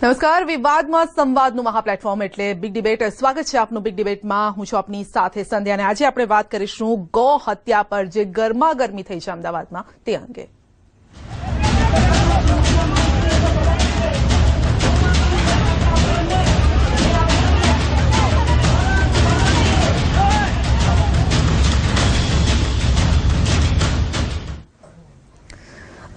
નમસ્કાર, વિવાદમાં સંવાદનું મહાપ્લેટફોર્મ એટલે બિગ ડિબેટ. સ્વાગત છે આપનું બિગ ડિબેટમાં. હું છું આપની સાથે સંધ્યા અને આજે આપણે વાત કરીશું ગૌ હત્યા પર જે ગરમાગરમી થઈ છે અમદાવાદમાં તે અંગે.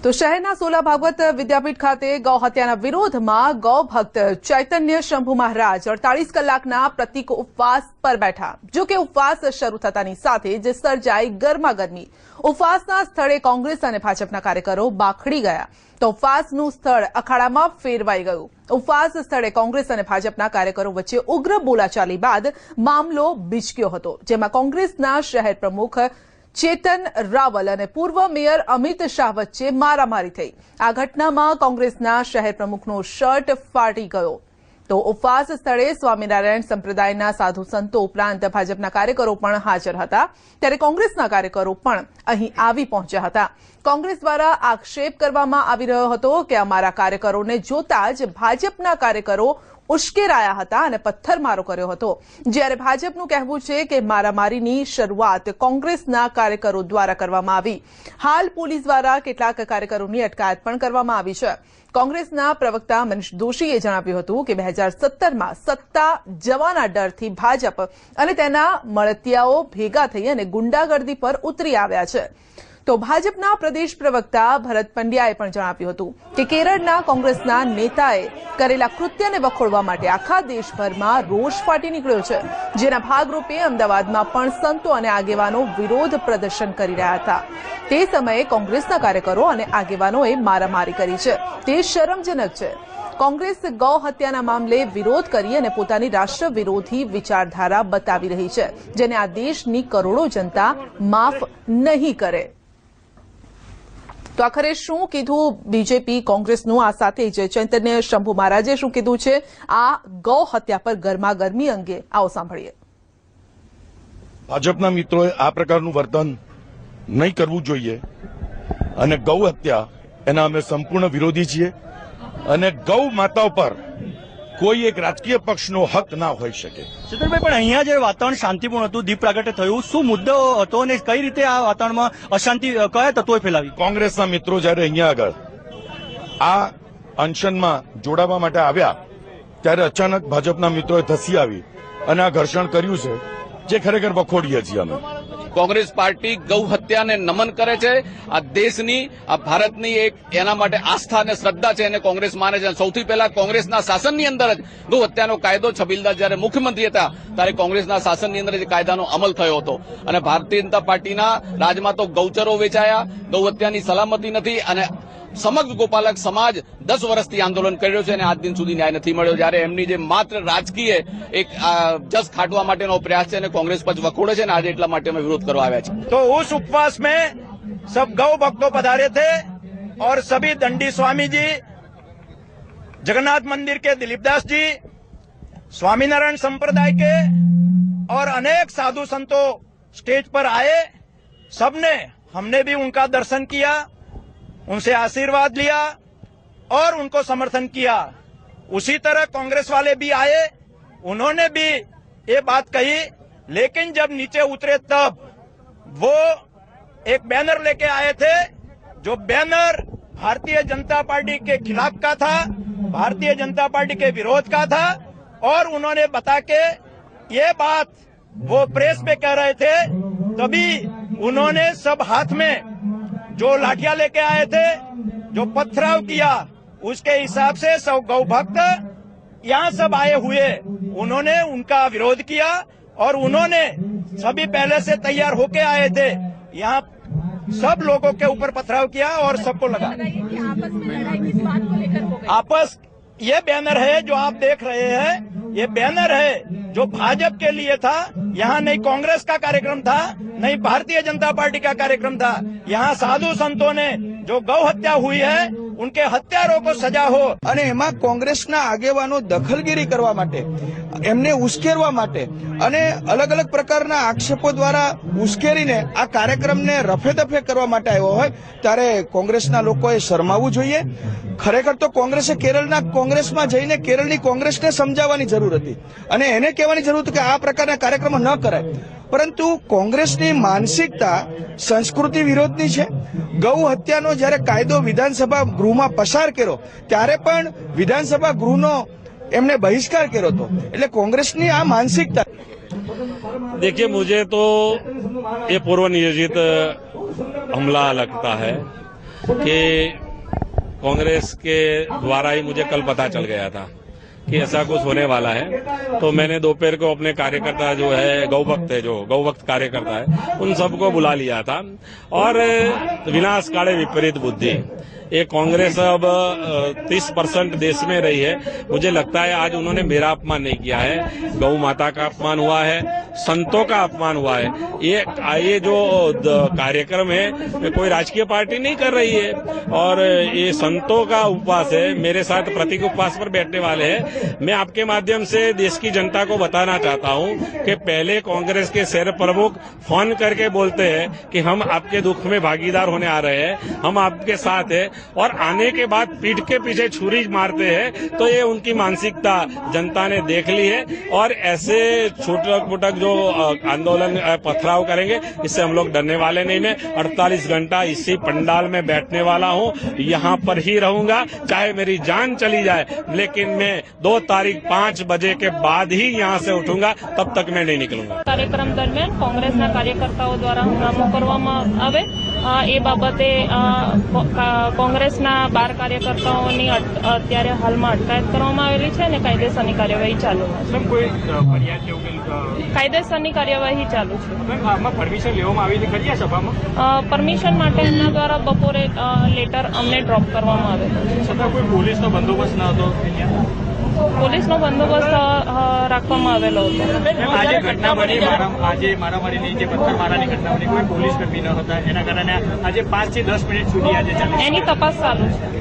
તો શહેરના સોલા ભાગવત વિદ્યાપીઠ ખાતે ગૌ હત્યાના વિરોધમાં ગૌ ભક્ત ચૈતન્ય શંભુ મહારાજ 48 કલાકના પ્રતિક ઉપવાસ પર બેઠા. જો કે ઉપવાસ શરૂ થતાની સાથે જ સર્જાઈ ગરમાગરમી. ઉપવાસના સ્થળે કોંગ્રેસ અને ભાજપના કાર્યકરો બાખડી ગયા તો ઉપવાસનું સ્થળ અખાડામાં ફેરવાઈ ગયું. ઉપવાસ સ્થળે કોંગ્રેસ અને ભાજપના કાર્યકરો વચ્ચે ઉગ્ર બોલાચાલી બાદ મામલો બીચક્યો હતો, જેમાં કોંગ્રેસના શહેર પ્રમુખ ચેતન રાવલ અને પૂર્વ મેયર અમિત શાહ વચ્ચે મારામારી થઈ. આ ઘટનામાં કોંગ્રેસના શહેર પ્રમુખનો શર્ટ ફાટી ગયો. તો ઉપવાસ સ્થળે સ્વામિનારાયણ સંપ્રદાયના સાધુ સંતો ઉપરાંત ભાજપના કાર્યકરો પણ હાજર હતા, ત્યારે કોંગ્રેસના કાર્યકરો પણ અહીં આવી પહોંચ્યા હતા. કોંગ્રેસ દ્વારા આક્ષેપ કરવામાં આવી રહ્યો હતો કે અમારા કાર્યકરોને જોતા જ ભાજપના કાર્યકરો ઉશ્કેરાયા હતા અને પથ્થરમારો કર્યો હતો, જ્યારે ભાજપનું કહેવું છે કે મારામારીની શરૂઆત કોંગ્રેસના કાર્યકરો દ્વારા કરવામાં આવી. હાલ પોલીસ દ્વારા કેટલાક કાર્યકરોની અટકાયત પણ કરવામાં આવી છે. કોંગ્રેસના પ્રવક્તા મનીષ દોશીએ જણાવ્યું હતું કે 2017માં સત્તા જવાના ડરથી ભાજપ અને તેના મળતિયાઓ ભેગા થઈ અને ગુંડાગર્દી પર ઉતરી આવ્યા છે. તો ભાજપના પ્રદેશ પ્રવક્તા ભરત પંડ્યાએ પણ જણાવ્યું હતું કે કેરળના કોંગ્રેસના નેતાએ કરેલા કૃત્યને વખોડવા માટે આખા દેશભરમાં રોષ ફાટી નીકળ્યો છે, જેના ભાગરૂપે અમદાવાદમાં પણ સંતો અને આગેવાનો વિરોધ પ્રદર્શન કરી રહ્યા હતા. તે સમયે કોંગ્રેસના કાર્યકરો અને આગેવાનોએ મારામારી કરી છે. તે શરમજનક છે. કોંગ્રેસ ગૌ હત્યાના મામલે વિરોધ કરી અને પોતાની રાષ્ટ્ર વિરોધી વિચારધારા બતાવી રહી છે, જેને આ દેશની કરોડો જનતા માફ નહીં કરે. તો આખરે શું કીધું બીજેપી કોંગ્રેસનું, આ સાથે જ ચૈતન્ય શંભુ મહારાજે શું કીધું છે આ ગૌ હત્યા પર ગરમાગરમી અંગે, આવો સાંભળીએ. ભાજપના મિત્રોએ આ પ્રકારનું વર્તન નહીં કરવું જોઈએ અને ગૌ હત્યા એના અમે સંપૂર્ણ વિરોધી છીએ અને ગૌ માતાઓ પર કોઈ એક રાજકીય પક્ષનો હક ના હોઈ શકે. શીતલભાઈ, પણ અહીંયા જે વાતાવરણ શાંતિપૂર્ણ હતું, દીપ પ્રાગટ્ય થયું, શું મુદ્દો હતો અને કઈ રીતે આ વાતાવરણમાં અશાંતિ કયા તત્વોએ ફેલાવી? કોંગ્રેસના મિત્રો જયારે અહીંયા આગળ આ અનશનમાં જોડાવા માટે આવ્યા ત્યારે અચાનક ભાજપના મિત્રોએ ધસી આવી અને આ ઘર્ષણ કર્યું છે, જે ખરેખર વખોડીએ છીએ અમે. કોંગ્રેસ પાર્ટી ગૌ હત્યાને નમન કરે છે. આ દેશની, આ ભારતની એક એના માટે આસ્થા અને શ્રદ્ધા છે, એને કોંગ્રેસ માને છે. સૌથી પહેલા કોંગ્રેસના શાસનની અંદર જ ગૌ હત્યાનો કાયદો છબીલદાસ જયારે મુખ્યમંત્રી હતા ત્યારે કોંગ્રેસના શાસનની અંદર જ કાયદાનો અમલ થયો હતો અને ભારતીય જનતા પાર્ટીના રાજમાં તો ગૌચરો વેચાયા, ગૌ હત્યાની સલામતી નથી અને સમગ્ર ગોપાલક સમાજ 10 વર્ષથી આંદોલન કરી રહ્યો છે અને આજ દિન સુધી ન્યાય નથી મળ્યો. જ્યારે એમની જે માત્ર રાજકીય એક જસ ખાટવા માટેનો પ્રયાસ છે અને કોંગ્રેસ પક્ષ વખોડે છે અને આજે એટલા માટે અમે વિરોધ કરવા આવ્યા છીએ. तो उस उपवास में सब गौ भक्तों पधारे थे और सभी दंडी स्वामी जी, जगन्नाथ मंदिर के दिलीपदास जी, स्वामीनारायण संप्रदाय के और अनेक साधु संतो स्टेज पर आए. सबने, हमने भी उनका दर्शन किया, उनसे आशीर्वाद लिया और उनको समर्थन किया. उसी तरह कांग्रेस वाले भी आए, उन्होंने भी ये बात कही, लेकिन जब नीचे उतरे तब वो एक बैनर लेके आए थे. जो बैनर भारतीय जनता पार्टी के खिलाफ का था, भारतीय जनता पार्टी के विरोध का था और उन्होंने बता के ये बात वो प्रेस पे कह रहे थे, तभी उन्होंने सब हाथ में जो लाठियां लेके आए थे, जो पथराव किया, उसके हिसाब से सब गौ भक्त यहाँ सब आए हुए, उन्होंने उनका विरोध किया और उन्होंने सभी पहले से तैयार होके आए थे. यहाँ सब लोगों के ऊपर पथराव किया और सबको लगा. आपस ये बैनर है जो आप देख रहे हैं, ये बैनर है जो भाजपा के लिए था. यहाँ नहीं कांग्रेस का कार्यक्रम था, नहीं भारतीय जनता पार्टी का कार्यक्रम था. यहाँ साधु संतों ने जो गौ हत्या हुई है उनके हत्यारों को सजा हो અને એમાં કોંગ્રેસના આગેવાનો દખલગીરી કરવા માટે એમને ઉશ્કેરવા માટે અને અલગ અલગ પ્રકારના આક્ષેપો દ્વારા ઉશ્કેરીને આ કાર્યક્રમને રફે દફે કરવા માટે આવ્યો હોય ત્યારે કોંગ્રેસના લોકોએ શરમાવવું જોઈએ. ખરેખર તો કોંગ્રેસે કેરળના કોંગ્રેસમાં જઈને કેરળની કોંગ્રેસને સમજાવવાની જરૂર હતી અને એને કહેવાની જરૂર હતી કે આ પ્રકારના કાર્યક્રમો ન કરાય. પરંતુ કોંગ્રેસની માનસિકતા સંસ્કૃતિ વિરોધની છે. ગૌ હત્યાનો જ્યારે કાયદો વિધાનસભા ગૃહમાં પસાર કર્યો ત્યારે પણ વિધાનસભા ગૃહનો એમને બહિષ્કાર કર્યો હતો. એટલે કોંગ્રેસની આ માનસિકતા. देखिए, मुझे तो ये पूर्व नियोजित हमला लगता है कि कांग्रेस के द्वारा ही मुझे कल पता चल गया था कि ऐसा कुछ होने वाला है. तो मैंने दोपहर को अपने कार्यकर्ता जो है गौ भक्त कार्यकर्ता है उन सबको बुला लिया था और विनाश काले विपरीत बुद्धि ये कांग्रेस अब 30% देश में रही है. मुझे लगता है आज उन्होंने मेरा अपमान नहीं किया है, गौ माता का अपमान हुआ है, संतों का अपमान हुआ है. ये जो कार्यक्रम है कोई राजकीय पार्टी नहीं कर रही है और ये संतों का उपवास है. मेरे साथ प्रतीक उपवास पर बैठने वाले हैं. मैं आपके माध्यम से देश की जनता को बताना चाहता हूं कि पहले कांग्रेस के शहर प्रमुख फोन करके बोलते हैं कि हम आपके दुख में भागीदार होने आ रहे हैं, हम आपके साथ हैं, और आने के बाद पीठ के पीछे छुरी मारते हैं. तो ये उनकी मानसिकता जनता ने देख ली है और ऐसे छूटक मुटक जो आंदोलन पथराव करेंगे इससे हम लोग डरने वाले नहीं. मैं 48 घंटा इसी पंडाल में बैठने वाला हूं, यहां पर ही रहूंगा चाहे मेरी जान चली जाए, लेकिन मैं 2 तारीख 5 बजे के बाद ही यहां से उठूंगा, तब तक मैं नहीं निकलूंगा. कार्यक्रम दरमियान कांग्रेसना कार्यकर्ताओं द्वारा હુમલો કરવામાં આવે એ બાબતે કોંગ્રેસના 12 કાર્યકર્તાઓની અત્યારે હાલમાં અટકાયત કરવામાં આવેલી છે અને કાયદેસરની કાર્યવાહી ચાલુ છે. કાયદેસરની કાર્યવાહી ચાલુ છે. પરમિશન લેવામાં આવી હતી ખરી આ સભામાં? પરમિશન માટે એમના દ્વારા બપોરે લેટર અમને ડ્રોપ કરવામાં આવેલો છે. છતાં કોઈ પોલીસનો બંદોબસ્ત ન હતો? પોલીસનો બંદોબસ્ત રાખવામાં આવેલો હતો. આજે ઘટના બની, આજે મારામારીની જે પથ્થરમારાની ઘટના બની, કોઈ પોલીસ કર્મી ન હતા, એના કારણે આજે 5 થી 10 મિનિટ સુધી આજે ચાલે એની તપાસ ચાલુ છે.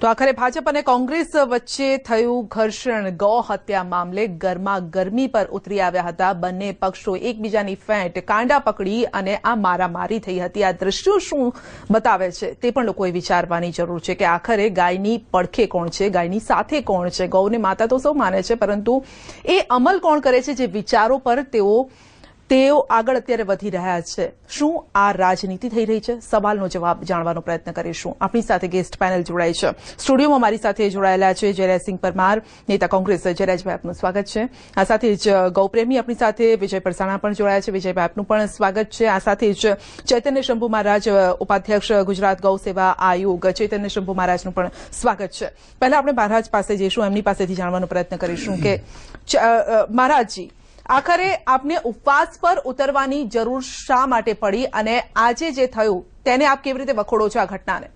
તો આખરે ભાજપ અને કોંગ્રેસ વચ્ચે થયું ઘર્ષણ. ગૌ હત્યા મામલે ગરમાગરમી પર ઉતરી આવ્યા હતા બંને પક્ષો. એકબીજાની ફેંટ કાંડા પકડી અને આ મારામારી થઈ હતી. આ દ્રશ્યો શું બતાવે છે તે પણ લોકોએ વિચારવાની જરૂર છે કે આખરે ગાયની પડખે કોણ છે, ગાયની સાથે કોણ છે. ગૌને માતા તો સૌ માને છે, પરંતુ એ અમલ કોણ કરે છે જે વિચારો પર તેઓ આગળ અત્યારે વધી રહ્યા છે. શું આ રાજનીતિ થઈ રહી છે? સવાલનો જવાબ જાણવાનો પ્રયત્ન કરીશું. આપણી સાથે ગેસ્ટ પેનલ જોડાઈ છે. સ્ટુડિયોમાં મારી સાથે જોડાયેલા છે જયરાજસિંહ પરમાર, નેતા કોંગ્રેસ. જયરાજભાઈ, આપનું સ્વાગત છે. આ સાથે જ ગૌપ્રેમી આપણી સાથે વિજય પરસાણા પણ જોડાયા છે. વિજયભાઈ, આપનું પણ સ્વાગત છે. આ સાથે જ ચૈતન્ય શંભુ મહારાજ, ઉપાધ્યક્ષ ગુજરાત ગૌ સેવા આયોગ. ચૈતન્ય શંભુ મહારાજનું પણ સ્વાગત છે. પહેલા આપણે મહારાજ પાસે જઈશું, એમની પાસેથી જાણવાનો પ્રયત્ન કરીશું કે મહારાજજી, આખરે આપને ઉપવાસ પર ઉતરવાની જરૂર શા માટે પડી અને આજે જે થયું તેને આપ કેવી રીતે વખોડો છો આ ઘટનાને?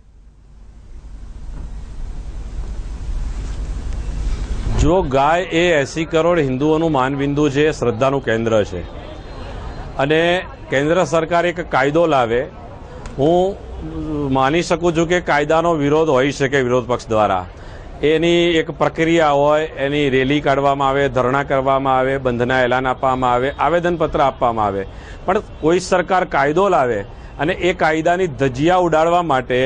જો ગાય એ 80 કરોડ હિન્દુઓનું માનબિંદુ છે, શ્રદ્ધાનું કેન્દ્ર છે અને કેન્દ્ર સરકાર એક કાયદો લાવે, હું માની શકું છું કે કાયદાનો વિરોધ હોઈ શકે વિરોધ પક્ષ દ્વારા. એની એક પ્રક્રિયા હોય, એની રેલી કાઢવામાં આવે, ધરણા કરવામાં આવે, બંધના એલાન આપવામાં આવે, આવેદનપત્ર આપવામાં આવે. પણ કોઈ સરકાર કાયદો લાવે અને એ કાયદાની ધજિયા ઉડાડવા માટે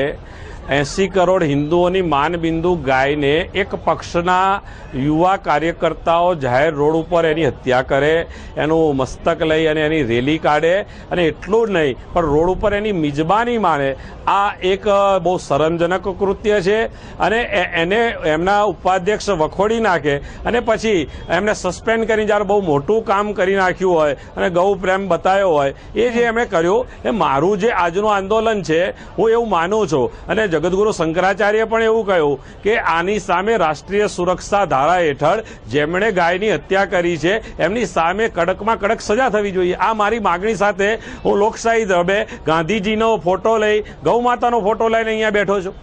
80 કરોડ હિન્દુઓની માનબિંદુ ગાયને એક પક્ષના યુવા કાર્યકર્તાઓ જાહેર રોડ ઉપર એની હત્યા કરે, એનું મસ્તક લઈ અને એની રેલી કાઢે અને એટલું જ નહીં પણ રોડ ઉપર એની મિજબાની માને, આ એક બહુ શરમજનક કૃત્ય છે. અને એને એમના ઉપાધ્યક્ષ વખોડી નાખે અને પછી એમને સસ્પેન્ડ કરીને જ્યારે બહુ મોટું કામ કરી નાખ્યું હોય અને ગૌ પ્રેમ બતાવ્યો હોય, એ જે એમણે કર્યું એ મારું જે આજનું આંદોલન છે હું એવું માનું છું. અને જગતગુરુ શંકરાચાર્ય પણ એવું કહ્યું કે આની સામે રાષ્ટ્રીય સુરક્ષા ધારા હેઠળ જેમણે ગાયની હત્યા કરી છે એમની સામે કડકમાં કડક સજા થવી જોઈએ. આ મારી માગણી સાથે હું લોકશાહી ધાબે ગાંધીજીનો ફોટો લઈ, ગૌ માતાનો ફોટો લઈને અહીંયા બેઠો છું.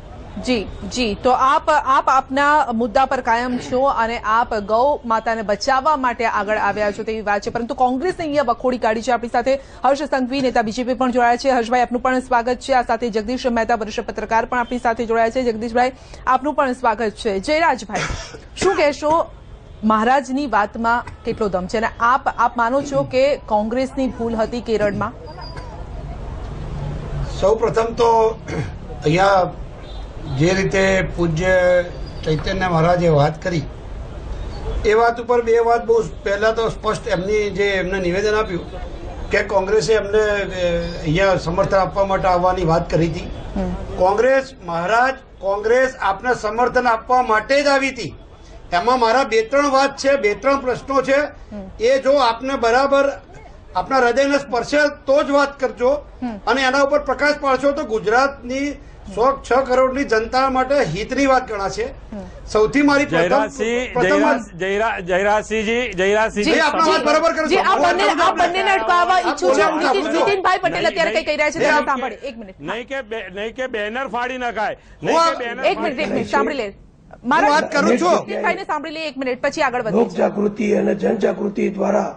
જી જી, તો આપ આપના મુદ્દા પર કાયમ છો અને આપ ગૌ માતાને બચાવવા માટે આગળ આવ્યા છો તેવી વાત છે, પરંતુ કોંગ્રેસે અહીંયા વખોડી કાઢી છે. આપણી સાથે હર્ષ સંઘવી, નેતા બીજેપી પણ જોડાયા છે. હર્ષભાઈ, આપનું પણ સ્વાગત છે. આ સાથે જગદીશ મહેતા, વરિષ્ઠ પત્રકાર પણ આપણી સાથે જોડાયા છે. જગદીશભાઈ, આપનું પણ સ્વાગત છે. જયરાજભાઈ, શું કહેશો? મહારાજની વાતમાં કેટલો દમ છે અને આપ માનો છો કે કોંગ્રેસની ભૂલ હતી કેરળમાં? સૌ પ્રથમ તો અહીંયા જે રીતે પૂજ્ય ચૈતન્ય મહારાજે વાત કરી એ વાત ઉપર બે વાત બહુ પહેલા તો સ્પષ્ટ એમને નિવેદન આપ્યું કે કોંગ્રેસે એમને અહીંયા સમર્થન આપવા માટે આવવાની વાત કરી હતી. કોંગ્રેસ આપને સમર્થન આપવા માટે જ આવી હતી. એમાં મારા 2-3 વાત છે, 2-3 પ્રશ્નો છે. એ જો આપને બરાબર આપના હૃદયને સ્પર્શે તો જ વાત કરજો અને એના ઉપર પ્રકાશ પાડશો તો ગુજરાતની 6 કરોડની જનતા માટે હિતની વાત ગણાશે. સૌથી મારી જયરાજસિંહજી, આપની વાત બરાબર કરો. આ બંનેને અટકાવવા ઈચ્છું છું. નીતિનભાઈ પટેલ અત્યારે કઈ કહી રહ્યા છે તેને સાંભળે. એક મિનિટ. નહીં કે બેનર ફાડી નખાય. એક મિનિટ સાંભળી લે. મારા વાત કરું છું. નીતિનભાઈને સાંભળી લે 1 મિનિટ, પછી આગળ વધીએ. લોક જાગૃતિ અને જનજાગૃતિ દ્વારા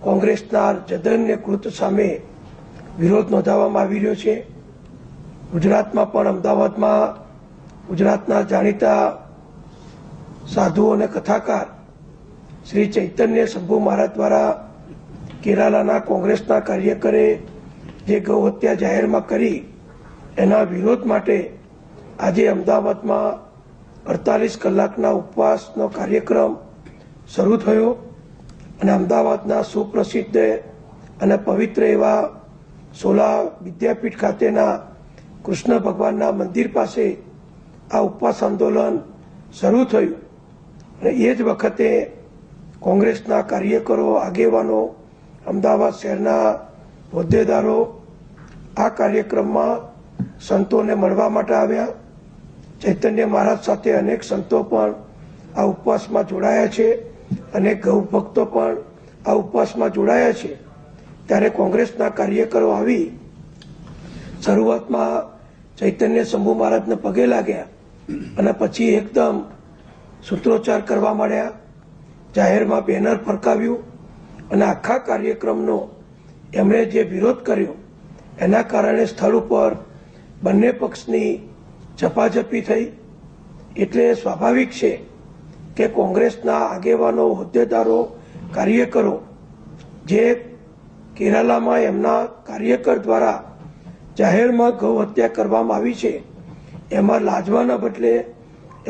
કોંગ્રેસના જધન્ય કૃત્ય સામે વિરોધ નોંધાવવામાં આવી રહ્યો છે. ગુજરાતમાં પણ અમદાવાદમાં ગુજરાતના જાણીતા સાધુ અને કથાકાર શ્રી ચૈતન્ય શંભુ મહારાજ દ્વારા કેરાલાના કોંગ્રેસના કાર્યકરે જે ગૌ હત્યા જાહેરમાં કરી એના વિરોધ માટે આજે અમદાવાદમાં 48 કલાકના ઉપવાસનો કાર્યક્રમ શરૂ થયો અને અમદાવાદના સુપ્રસિદ્ધ અને પવિત્ર એવા સોલા વિદ્યાપીઠ ખાતેના કૃષ્ણ ભગવાનના મંદિર પાસે આ ઉપવાસ આંદોલન શરૂ થયું અને એ જ વખતે કોંગ્રેસના કાર્યકરો, આગેવાનો, અમદાવાદ શહેરના હોદ્દેદારો આ કાર્યક્રમમાં સંતોને મળવા માટે આવ્યા. ચૈતન્ય મહારાજ સાથે અનેક સંતો પણ આ ઉપવાસમાં જોડાયા છે અને ગૌ ભક્તો પણ આ ઉપવાસમાં જોડાયા છે. ત્યારે કોંગ્રેસના કાર્યકરો આવી શરૂઆતમાં ચૈતન્ય શંભુ મહારાજને પગે લાગ્યા અને પછી એકદમ સૂત્રોચ્ચાર કરવા માંડ્યા. જાહેરમાં બેનર ફરકાવ્યું અને આખા કાર્યક્રમનો એમણે જે વિરોધ કર્યો એના કારણે સ્થળ ઉપર બંને પક્ષની ઝપાઝપી થઈ. એટલે સ્વાભાવિક છે કે કોંગ્રેસના આગેવાનો, હોદ્દેદારો, કાર્યકરો જે કેરાલામાં એમના કાર્યકર દ્વારા જાહેરમાં ગૌ હત્યા કરવામાં આવી છે એમાં લાજવાના બદલે,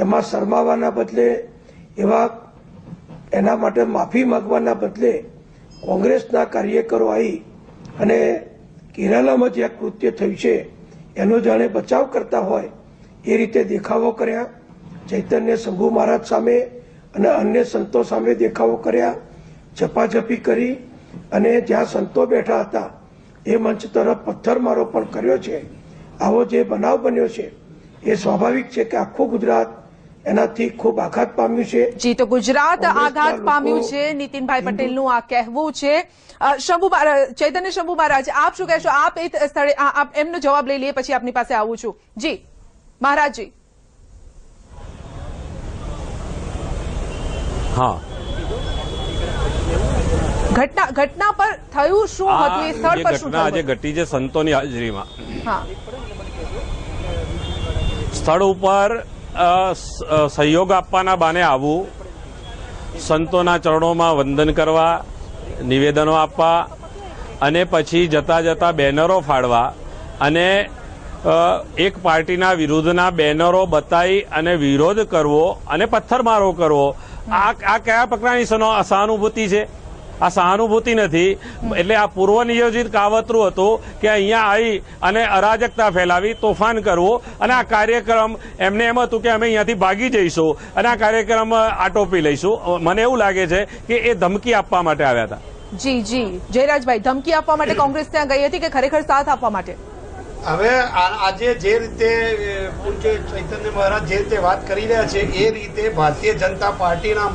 એમાં શરમાવાના બદલે, એના માટે માફી માંગવાના બદલે કોંગ્રેસના કાર્યકરો આવી અને કેરાલામાં જે કૃત્ય થયું છે એનો જાણે બચાવ કરતા હોય એ રીતે દેખાવો કર્યા. ચૈતન્ય શંભુ મહારાજ સામે અને અન્ય સંતો સામે દેખાવો કર્યા, ઝપાઝપી કરી અને જ્યાં સંતો બેઠા હતા એ મંચ તરફ પથ્થરમારો પણ કર્યો છે. આવો જે બનાવ બન્યો છે એ સ્વાભાવિક છે કે આખું ગુજરાત એનાથી ખૂબ આઘાત પામ્યું છે. જી, તો ગુજરાત આઘાત પામ્યું છે, નીતિનભાઈ પટેલનું આ કહેવું છે. ચૈતન્ય શંભુ મહારાજ, આપ શું કહેશો? આપ એ સ્થળે એમનો જવાબ લઈ લઈએ, પછી આપની પાસે આવું છું. જી મહારાજજી. હા, ઘટના પર થયું શું હતું? એ સ્થળ પર શું ઘટના આજે ઘટી છે સંતોની હાજરીમાં. હા, સ્થળ ઉપર સહયોગ આપવાના બાને આવવું, સંતોના ચરણોમાં વંદન કરવા, નિવેદનો આપવા અને પછી જતા જતા બેનરો ફાડવા અને એક પાર્ટીના વિરુદ્ધના બેનરો બતાવી અને વિરોધ કરવો અને પથ્થરમારો કરવો, આ કયા પ્રકારની સહાનુભૂતિ છે? આ સહાનુભૂતિ નથી. એટલે આ પૂર્વ નિયોજિત કાવતરું હતું કે અહીંયા આવી અને અરાજકતા ફેલાવી, તોફાન કરવું અને આ કાર્યક્રમ એમને એમ હતું કે અમે અહીંયાથી ભાગી જઈશું અને આ કાર્યક્રમ આટોપી લઈશું. મને એવું લાગે છે કે એ ધમકી આપવા માટે આવ્યા હતા. જી જી, જયરાજભાઈ, ધમકી આપવા માટે કોંગ્રેસ ત્યાં ગઈ હતી કે ખરેખર સાથ આપવા માટે? હવે આજે જે રીતે પૂજ્ય ચૈતન્ય મહારાજ જે રીતે વાત કરી રહ્યા છે એ રીતે ભારતીય જનતા પાર્ટીના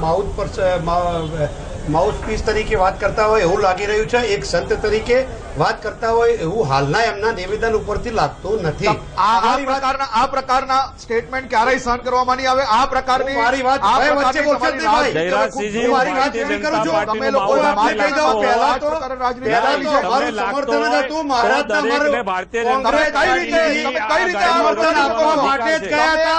માઉથપીસ તરીકે વાત કરતા હોય એવું લાગી રહ્યું છે. એક સંત તરીકે વાત કરતા હોય એવું હાલના એમના નિવેદન ઉપરથી લાગતું નથી. આ પ્રકારના સ્ટેટમેન્ટ ક્યારેય સહન કરવામાં નહીં આવે. આ પ્રકારની મારી વાત ભાઈ વચ્ચે બોલશો જ નહીં ભાઈ. જયરાજસિંહજી, હું મારી વાત પૂરી કરું છું. તમે લોકો માફ કહી દો. પહેલા તો અમારું સમર્થન જ હતું. મહારાજના અમારું ભારતીય તમે કઈ રીતે સમર્થન આપવા માટે જ ગયા હતા.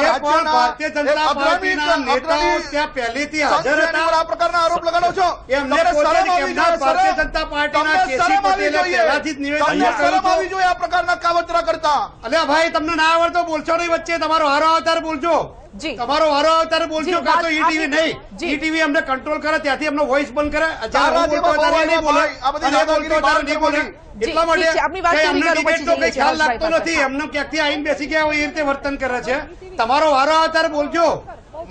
એ પણ ભારતીય જનતા પાર્ટીના નેતાઓ ત્યાં પહેલેથી હાજર હતા. આ પ્રકારના આરોપ લગાડો છો. એમને પોતે કેમના ભારતીય જનતા પાર્ટીના કેસી પટેલે પહેલાથી જ નિવેદન કર્યું આવી જોઈએ આ પ્રકારના કાવતરા કરતા. અલ્યા ભાઈ તમને ના આવડતો બોલશો નહીં વચ્ચે. તમારો હારો અવતાર બોલજો. જી. તમારો હારો અવતાર બોલજો. જી, કાં તો વાત ઈટીવી આપની- નહીં. જી. ઈટીવી અમને કંટ્રોલ કરે ત્યાંથી એમનો વોઇસ બંધ કરે. તારા જેવા ત્યારે નહીં બોલે. આ બધી દાદાગીરી બહાર નહીં બોલે. જી, એટલા ઠીક છે. આપની વાત માટે પૂરી એમને કરો, પછી ડિબેટનો જઈએ કઈ છીએ ખ્યાલ લાગતો હર્ષભાઈ નથી. પાસે. એમને ક્યાંકથી આવીને બેસી ગયા હોય એ રીતે વર્તન કરે છે. તમારો હારો અવતાર બોલજો.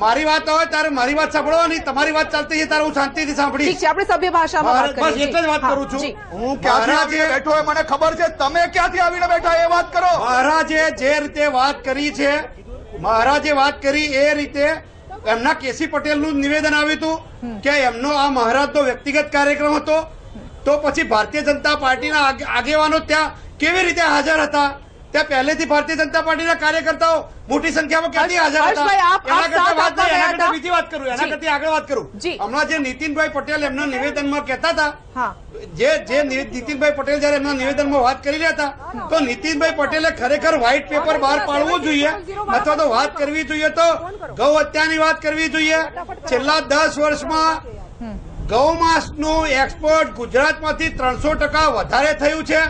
મારી વાત હોય ત્યારે મારી વાત સાંભળવાની. તમારી વાત ચાલતી છે ત્યારે હું શાંતિથી સાંભળીશ. ઠીક છે, આપણે સભ્ય ભાષામાં વાત બસ કરીએ. એટલે જ વાત હા, કરું છું. જી. હું ક્યાંથી આવીને બેઠો હોય મને ખબર છે. તમે ક્યાંથી આવીને બેઠા એ વાત કરો. મહારાજે જે રીતે વાત કરી છે, મહારાજે વાત કરી એ રીતે એમના કેસી પટેલનું નિવેદન આવ્યું હતું કે એમનો આ મહારાજનો વ્યક્તિગત કાર્યક્રમ હતો. તો પછી ભારતીય જનતા પાર્ટીના આગેવાનો ત્યાં કેવી રીતે હાજર હતા? ત્યાં પહેલેથી ભારતીય જનતા પાર્ટીના કાર્યકર્તાઓ મોટી સંખ્યામાં ક્યાંથી હાજર હતા? હર્ષભાઈ, આપ એના કરતા સાથ વાત નહીં, આપવા એના ગયા કરતા બીજી વાત કરું, એના જી. કરતા આગળ વાત કરું. જી. હમણાં જે નીતિનભાઈ પટેલ એમના નિવેદનમાં કહેતા હતા, હા. જે નીતિનભાઈ પટેલ જયારે એમના નિવેદનમાં વાત કરી રહ્યા હતા, તો નીતિનભાઈ પટેલે ખરેખર વ્હાઇટ પેપર બહાર પાડવું જોઈએ અથવા તો વાત કરવી જોઈએ તો ગૌ હત્યાની વાત કરવી જોઈએ. છેલ્લા 10 વર્ષમાં ગૌમાંસનું એક્સપોર્ટ ગુજરાતમાંથી 300% વધારે થયું છે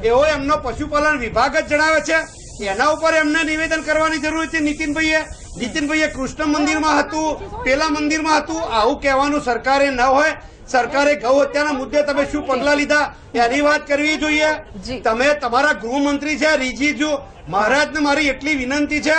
એવો એમનો પશુપાલન વિભાગ જ જણાવે છે. એના ઉપર એમને નિવેદન કરવાની જરૂર હતી નીતિનભાઈએ કૃષ્ણ મંદિરમાં હતું, પેલા મંદિરમાં હતું. આવું કહેવાનું સરકારે ન હોય. સરકારે ગૌ હત્યાના મુદ્દે તમે શું પગલા લીધા એની વાત કરવી જોઈએ. જી. તમે તમારા ગૃહમંત્રી છે રીજીજુ, મહારાજને મારી એટલી વિનંતી છે,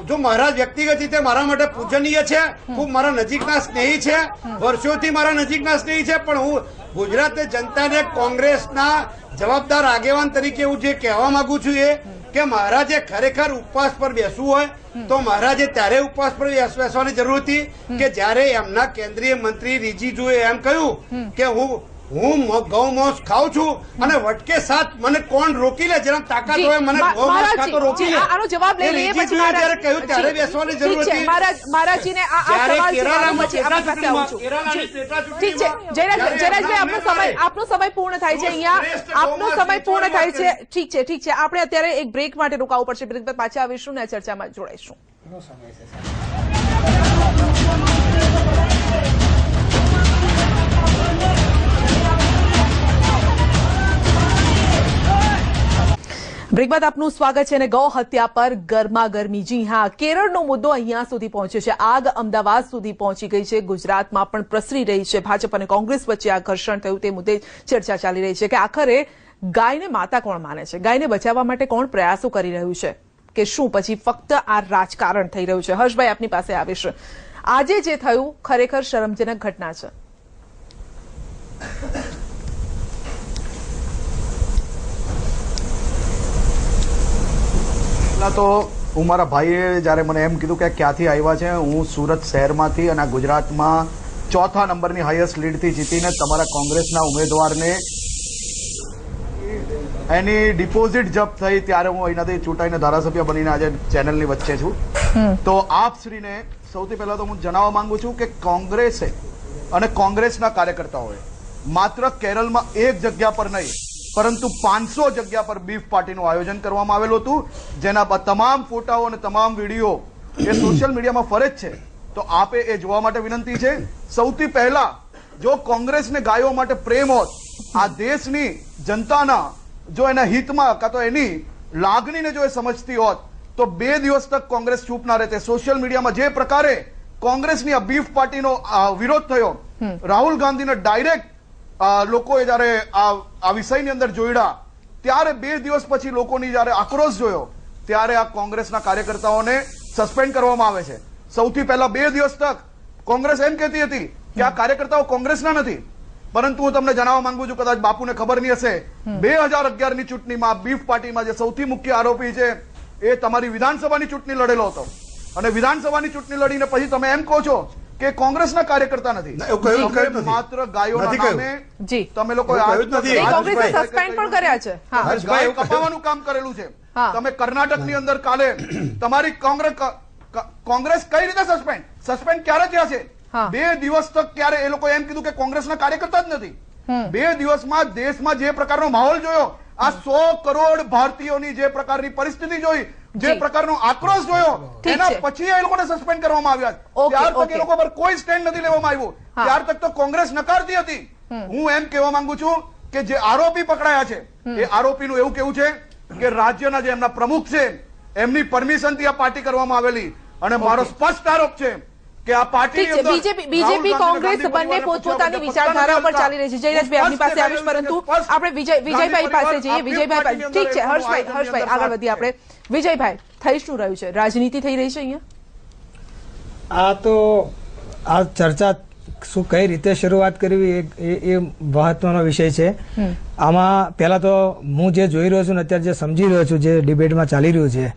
જો મહારાજ વ્યક્તિગત રીતે મારા માટે પૂજનીય છે, ખૂબ મારા નજીકના સ્નેહી છે, વર્ષોથી મારા નજીકના સ્નેહી છે, પણ હું ગુજરાતની જનતાને કોંગ્રેસના જવાબદાર આગેવાન તરીકે હું જે કહેવા માંગુ છું એ કે મહારાજે ખરેખર ઉપવાસ પર બેસવું હોય તો મહારાજે ત્યારે ઉપવાસ પર બેસવાની જરૂર હતી કે જ્યારે એમના કેન્દ્રીય મંત્રી રીજીજુએ એમ કહ્યું કે હું ગૌમાંસ ખાઉં છું અને વટકે સાથ મને કોણ રોકી લે, જેના તાકાત જી, હોય મને ગૌમાંસ ખાતો રોકી જી, લે. આનો જવાબ લઈ એ લઈએ. પછી રીજીજુએ જ્યારે કહ્યું ત્યારે જી, બેસવાની ઠીક જરૂર છે. હતી. મહારાજજીને આ જ્યારે સવાલ છે, કેરાલામાં પછી આપણી પાસે આવું છું. કેરાલાની જી, પેટા ઠીક છે. ચૂંટણીમાં જયરાજભાઈ, આપનો સમય પૂર્ણ થાય છે અહીંયા. આપનો સમય પૂર્ણ થાય છે. ઠીક છે, ઠીક છે. આપણે અત્યારે એક બ્રેક માટે રોકાવું પડશે. બ્રેક બાદ પાછા આવીશું ને આ ચર્ચામાં જોડાઈશું. બ્રેક બાદ આપનું સ્વાગત છે અને ગૌ હત્યા પર ગરમાગરમી. જી હા, કેરળનો મુદ્દો અહીંયા સુધી પહોંચ્યો છે. આગ અમદાવાદ સુધી પહોંચી ગઈ છે. ગુજરાતમાં પણ પ્રસરી રહી છે. ભાજપ અને કોંગ્રેસ વચ્ચે આ ઘર્ષણ થયું તે મુદ્દે ચર્ચા ચાલી રહી છે કે આખરે ગાયને માતા કોણ માને છે, ગાયને બચાવવા માટે કોણ પ્રયાસો કરી રહ્યું છે, કે શું પછી ફક્ત આ રાજકારણ થઈ રહ્યું છે? હર્ષભાઈ, આપની પાસે આવીશ. આજે જે થયું ખરેખર શરમજનક ઘટના છે. તો હું મારા ભાઈએ જ્યારે મને એમ કીધું કે ક્યાંથી આવ્યા છે, હું સુરત શહેરમાંથી અને ગુજરાતમાં ચોથા નંબરની હાઈએસ્ટ લીડથી જીતીને તમારા કોંગ્રેસના ઉમેદવારને એની ડિપોઝિટ જપ્ત થઈ ત્યારે હું અહીંયાથી ચૂંટાઈને ધારાસભ્ય બનીને આજે ચેનલની વચ્ચે છું. તો આપશ્રીને સૌથી પહેલા તો હું જણાવવા માંગુ છું કે કોંગ્રેસે અને કોંગ્રેસના કાર્યકર્તાઓએ માત્ર કેરળમાં એક જગ્યા પર નહીં પરંતુ 500 જગ્યા પર બીફ પાર્ટીનું આયોજન કરવામાં આવેલું હતું, જેના તમામ ફોટાઓ અને તમામ વિડીયો એ સોશિયલ મીડિયામાં ફરે જ છે. તો આપે એ જોવા માટે વિનંતી છે. સૌથી પહેલા જો કોંગ્રેસને ગાયો માટે પ્રેમ હોત, આ દેશની જનતાના જો એના હિતમાં કાં તો એની લાગણીને જો એ સમજતી હોત તો 2 દિવસ તક કોંગ્રેસ ચૂપ ના રહેતે. સોશિયલ મીડિયામાં જે પ્રકારે કોંગ્રેસની આ બીફ પાર્ટીનો વિરોધ થયો, રાહુલ ગાંધીને ડાયરેક્ટ લોકોએ જયારે આ વિષયની અંદર જોડ્યા ત્યારે 2 દિવસ પછી લોકોની જયારે આક્રોશ જોયો ત્યારે આ કોંગ્રેસના કાર્યકર્તાઓને સસ્પેન્ડ કરવામાં આવે છે. સૌથી પહેલા 2 દિવસ તક કોંગ્રેસ એમ કહેતી હતી કે આ કાર્યકર્તાઓ કોંગ્રેસના નથી, પરંતુ હું તમને જણાવવા માંગુ છું, કદાચ બાપુને ખબર નહીં હશે, 2011ની ચૂંટણીમાં બીફ પાર્ટીમાં જે સૌથી મુખ્ય આરોપી છે એ તમારી વિધાનસભાની ચૂંટણી લડેલો હતો અને વિધાનસભાની ચૂંટણી લડીને પછી તમે એમ કહો છો કે કોંગ્રેસના કાર્યકર્તા નથી. એવું કહ્યું તમે નથી. માત્ર ગાયોના નથી કહ્યું. નામે જી તમે લોકો એવું કહ્યું જ નથી. નહીં, કોંગ્રેસે સસ્પેન્ડ પણ કર્યા છે. હા ગાય કપાવવાનું કામ કરેલું છે. હા. તમે કર્ણાટકની અંદર કાલે તમારી કોંગ્રેસ કઈ રીતે સસ્પેન્ડ ક્યારે થયા છે? હા. 2 દિવસ તક ક્યારે એ લોકો એમ કીધું કે કોંગ્રેસના કાર્યકર્તા જ નથી. 2 દિવસમાં દેશમાં જે પ્રકારનો માહોલ જોયો, આ 100 કરોડ ભારતીયોની જે પ્રકારની પરિસ્થિતિ જોઈ, જે પ્રકારનો આક્રોશ જોયો, ઠીક એના છે. પછી એ લોકોને સસ્પેન્ડ કરવામાં આવ્યા. ઓકે, ત્યાર તક ઓકે. એ લોકો પર કોઈ સ્ટેન્ડ નથી લેવામાં આવ્યું. હા. ત્યાર તક તો કોંગ્રેસ નકારતી હતી. હું એમ કહેવા માંગુ છું કે જે આરોપી પકડાયા છે, એ આરોપીનું એવું કેવું છે કે રાજ્યના જે એમના પ્રમુખ છે એમની પરમિશનથી આ પાર્ટી કરવામાં આવેલી. અને મારો સ્પષ્ટ આરોપ છે કે આ પાર્ટી ઠીક છે. બીજેપી કોંગ્રેસ બંને પોતપોતાની વિચારધારા પર ચાલી રહી છે. જયરાજભાઈ આપની પાસે આવીશ, પરંતુ આપણે વિજયભાઈ પાસે જઈએ. વિજયભાઈ પાસે ઠીક છે. હર્ષભાઈ આગળ વધીએ આપણે. વિજયભાઈ, થઈ શું રહ્યું છે? રાજનીતિ થઈ રહી છે અહીંયા? આ તો આ ચર્ચા શું કઈ રીતે શરૂઆત કરવી એ મહત્વનો વિષય છે. આમાં પહેલા તો હું જે જોઈ રહ્યો છું ને અત્યારે જે સમજી રહ્યો છું, જે ડિબેટમાં ચાલી રહ્યું છે,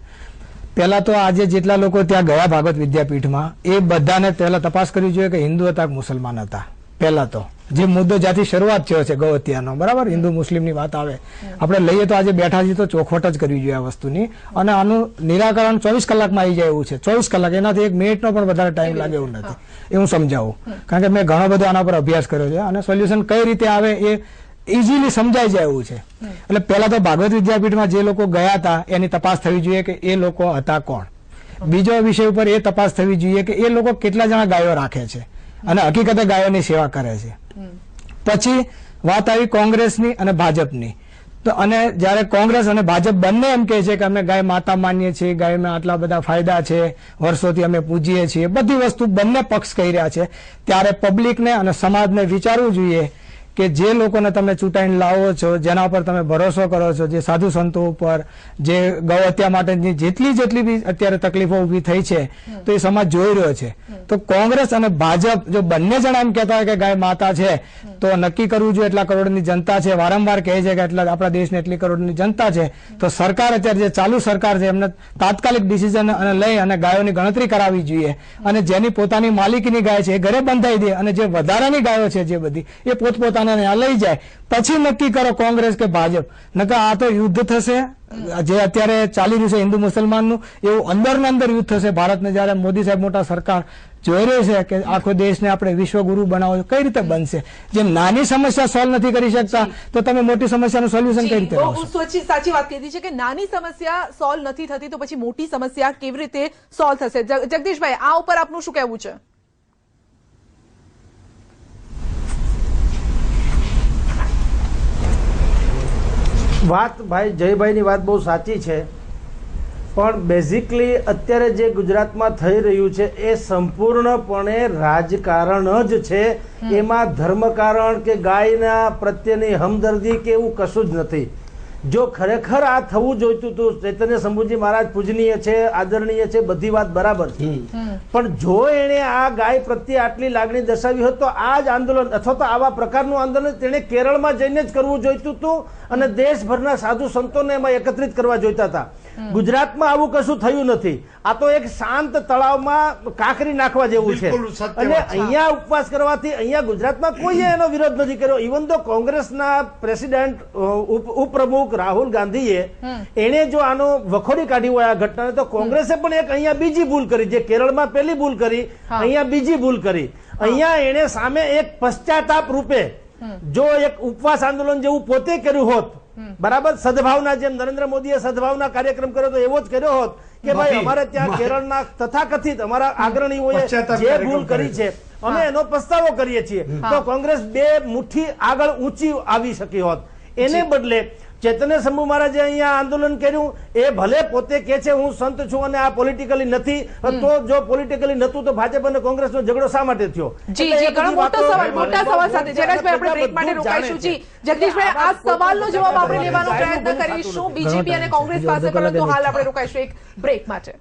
પહેલા તો આજે જેટલા લોકો ત્યાં ગયા ભાગવત વિદ્યાપીઠમાં, એ બધાને પહેલા તપાસ કરવી જોઈએ કે હિન્દુ હતા કે મુસલમાન હતા. પહેલા તો જે મુદ્દો જ્યાંથી શરૂઆત થયો છે ગૌ હત્યાનો, બરાબર, હિન્દુ મુસ્લિમની વાત આવે, આપણે લઈએ તો આજે બેઠા છીએ તો ચોખવટ જ કરવી જોઈએ આ વસ્તુની. અને આનું નિરાકરણ 24 કલાકમાં આવી જાય એવું છે. 24 કલાક, એનાથી 1 મિનિટનો પણ વધારે ટાઈમ લાગે એવું નથી. એ હું સમજાવું, કારણ કે મેં ઘણો બધો આના પર અભ્યાસ કર્યો છે અને સોલ્યુશન કઈ રીતે આવે એ ઇઝીલી સમજાઈ જાય એવું છે. એટલે પહેલા તો ભાગવત વિદ્યાપીઠમાં જે લોકો ગયા હતા એની તપાસ થવી જોઈએ કે એ લોકો હતા કોણ. બીજો વિષય ઉપર એ તપાસ થવી જોઈએ કે એ લોકો કેટલા જણા ગાયો રાખે છે અને હકીકતે ગાયોની સેવા કરે છે. પછી વાત આવી કોંગ્રેસની અને ભાજપની. તો અને જ્યારે કોંગ્રેસ અને ભાજપ બંને એમ કહે છે કે અમે ગાય માતા માનીએ છીએ, ગાયમાં આટલા બધા ફાયદા છે, વર્ષોથી અમે પૂજીએ છીએ, બધી વસ્તુ બંને પક્ષ કહી રહ્યા છે, ત્યારે પબ્લિકને અને સમાજને વિચારવું જોઈએ કે જે લોકોને તમે ચૂંટાઈને લાવો છો, જેના પર તમે ભરોસો કરો છો, જે સાધુ સંતો ઉપર, જે ગૌ હત્યા માટેની જેટલી બી અત્યારે તકલીફો ઉભી થઈ છે, તો એ સમાજ જોઈ રહ્યો છે. તો કોંગ્રેસ અને ભાજપ જો બંને જણા એમ કહેતા હોય કે ગાય માતા છે, તો નક્કી કરવું જોઈએ એટલા કરોડની જનતા છે, વારંવાર કહે છે કે એટલા આપણા દેશને એટલી કરોડની જનતા છે, તો સરકાર અત્યારે જે ચાલુ સરકાર છે એમને તાત્કાલિક ડિસિઝન અને લઈ અને ગાયોની ગણતરી કરાવવી જોઈએ. અને જેની પોતાની માલિકીની ગાય છે એ ઘરે બંધાઈ દે, અને જે વધારાની ગાયો છે જે બધી એ પોતપોતાની લઈ જાય. પછી નક્કી કરો કોંગ્રેસ કે ભાજપ. નકર આ તો યુદ્ધ થશે જે અત્યારે ચાલી રહ્યું છે હિન્દુ મુસલમાનનું, એવું અંદર ને અંદર યુદ્ધ થશે. ભારતને જયારે મોદી સાહેબ મોટા સરકાર જોઈ રહ્યું છે કે આખો દેશને આપણે વિશ્વગુરુ બનાવો, કઈ રીતે બનશે? જે નાની સમસ્યા સોલ્વ નથી કરી શકતા તો તમે મોટી સમસ્યાનું સોલ્યુશન કઈ રીતે લાવશો? સાચી વાત કીધી છે કે નાની સમસ્યા સોલ્વ નથી થતી તો પછી મોટી સમસ્યા કેવી રીતે સોલ્વ થશે? જગદીશભાઈ, આ ઉપર આપનું શું કહેવું છે? વાત ભાઈ જયભાઈની વાત બહુ સાચી છે, પણ બેઝિકલી અત્યારે જે ગુજરાતમાં થઈ રહ્યું છે એ સંપૂર્ણપણે રાજકારણ જ છે. એમાં ધર્મકારણ કે ગાયના પ્રત્યેની હમદર્દી કે એવું કશું જ નથી. જો ખરેખર આ થવું જોઈતું હતું, ચૈતન્ય શંભુજી મહારાજ પૂજનીય છે, આદરણીય છે, બધી વાત બરાબર છે, પણ જો એને આ ગાય પ્રત્યે આટલી લાગણી દર્શાવી હોત તો આ જ આંદોલન અથવા તો આવા પ્રકારનું આંદોલન તેણે કેરળમાં જઈને જ કરવું જોઈતું હતું અને દેશભરના સાધુ સંતોને એમાં એકત્રિત કરવા જોઈતા હતા. ગુજરાતમાં આવું કશું થયું નથી. આ તો એક શાંત તળાવમાં કાંકરી નાખવા જેવું છે. અને અહીંયા ઉપવાસ કરવાથી અહીંયા ગુજરાતમાં કોઈએ એનો વિરોધ નથી કર્યો. ઇવન તો કોંગ્રેસના પ્રેસિડેન્ટ ઉપપ્રમુખ રાહુલ ગાંધીએ એને જો આનો વખોડી કાઢી હોય આ ઘટનાને, તો કોંગ્રેસે પણ એક અહીંયા બીજી ભૂલ કરી. જે કેરળમાં પહેલી ભૂલ કરી, અહીંયા બીજી ભૂલ કરી. અહીંયા એને સામે એક પશ્ચાતાપ રૂપે જો એક ઉપવાસ આંદોલન જેવું પોતે કર્યું હોત, બરાબર, સદભાવના જેમ નરેન્દ્ર મોદીએ સદભાવના કાર્યક્રમ કર્યો તો એવો જ કર્યો હોત કે ભાઈ અમારે ત્યાં કેરળના તથાકથિત અમારા અગ્રણીઓએ જે ભૂલ કરી છે અમે એનો પસ્તાવો કરીએ છીએ, તો કોંગ્રેસ 2 મુઠ્ઠી આગળ ઊંચી આવી શકી હોત. એને બદલે ચૈતન્ય શંભુ મહારાજે અહીંયા આંદોલન કર્યું. એ ભલે પોતે કે છે હું સંત છું અને આ પોલિટિકલી નથી, તો જો પોલિટિકલી નતું તો ભાજપ અને કોંગ્રેસનો ઝઘડો શા માટે થયો? મોટા સવાલ સાથે જયરાજભાઈ આપણે બ્રેક માટે રોકાઈશું. જી જગદીશભાઈ, આ સવાલનો જવાબ આપણે લેવાનો પ્રયત્ન કરીશું બીજેપી અને કોંગ્રેસ પાસે, પરંતુ હાલ આપણે રોકાઈશું એક બ્રેક માટે.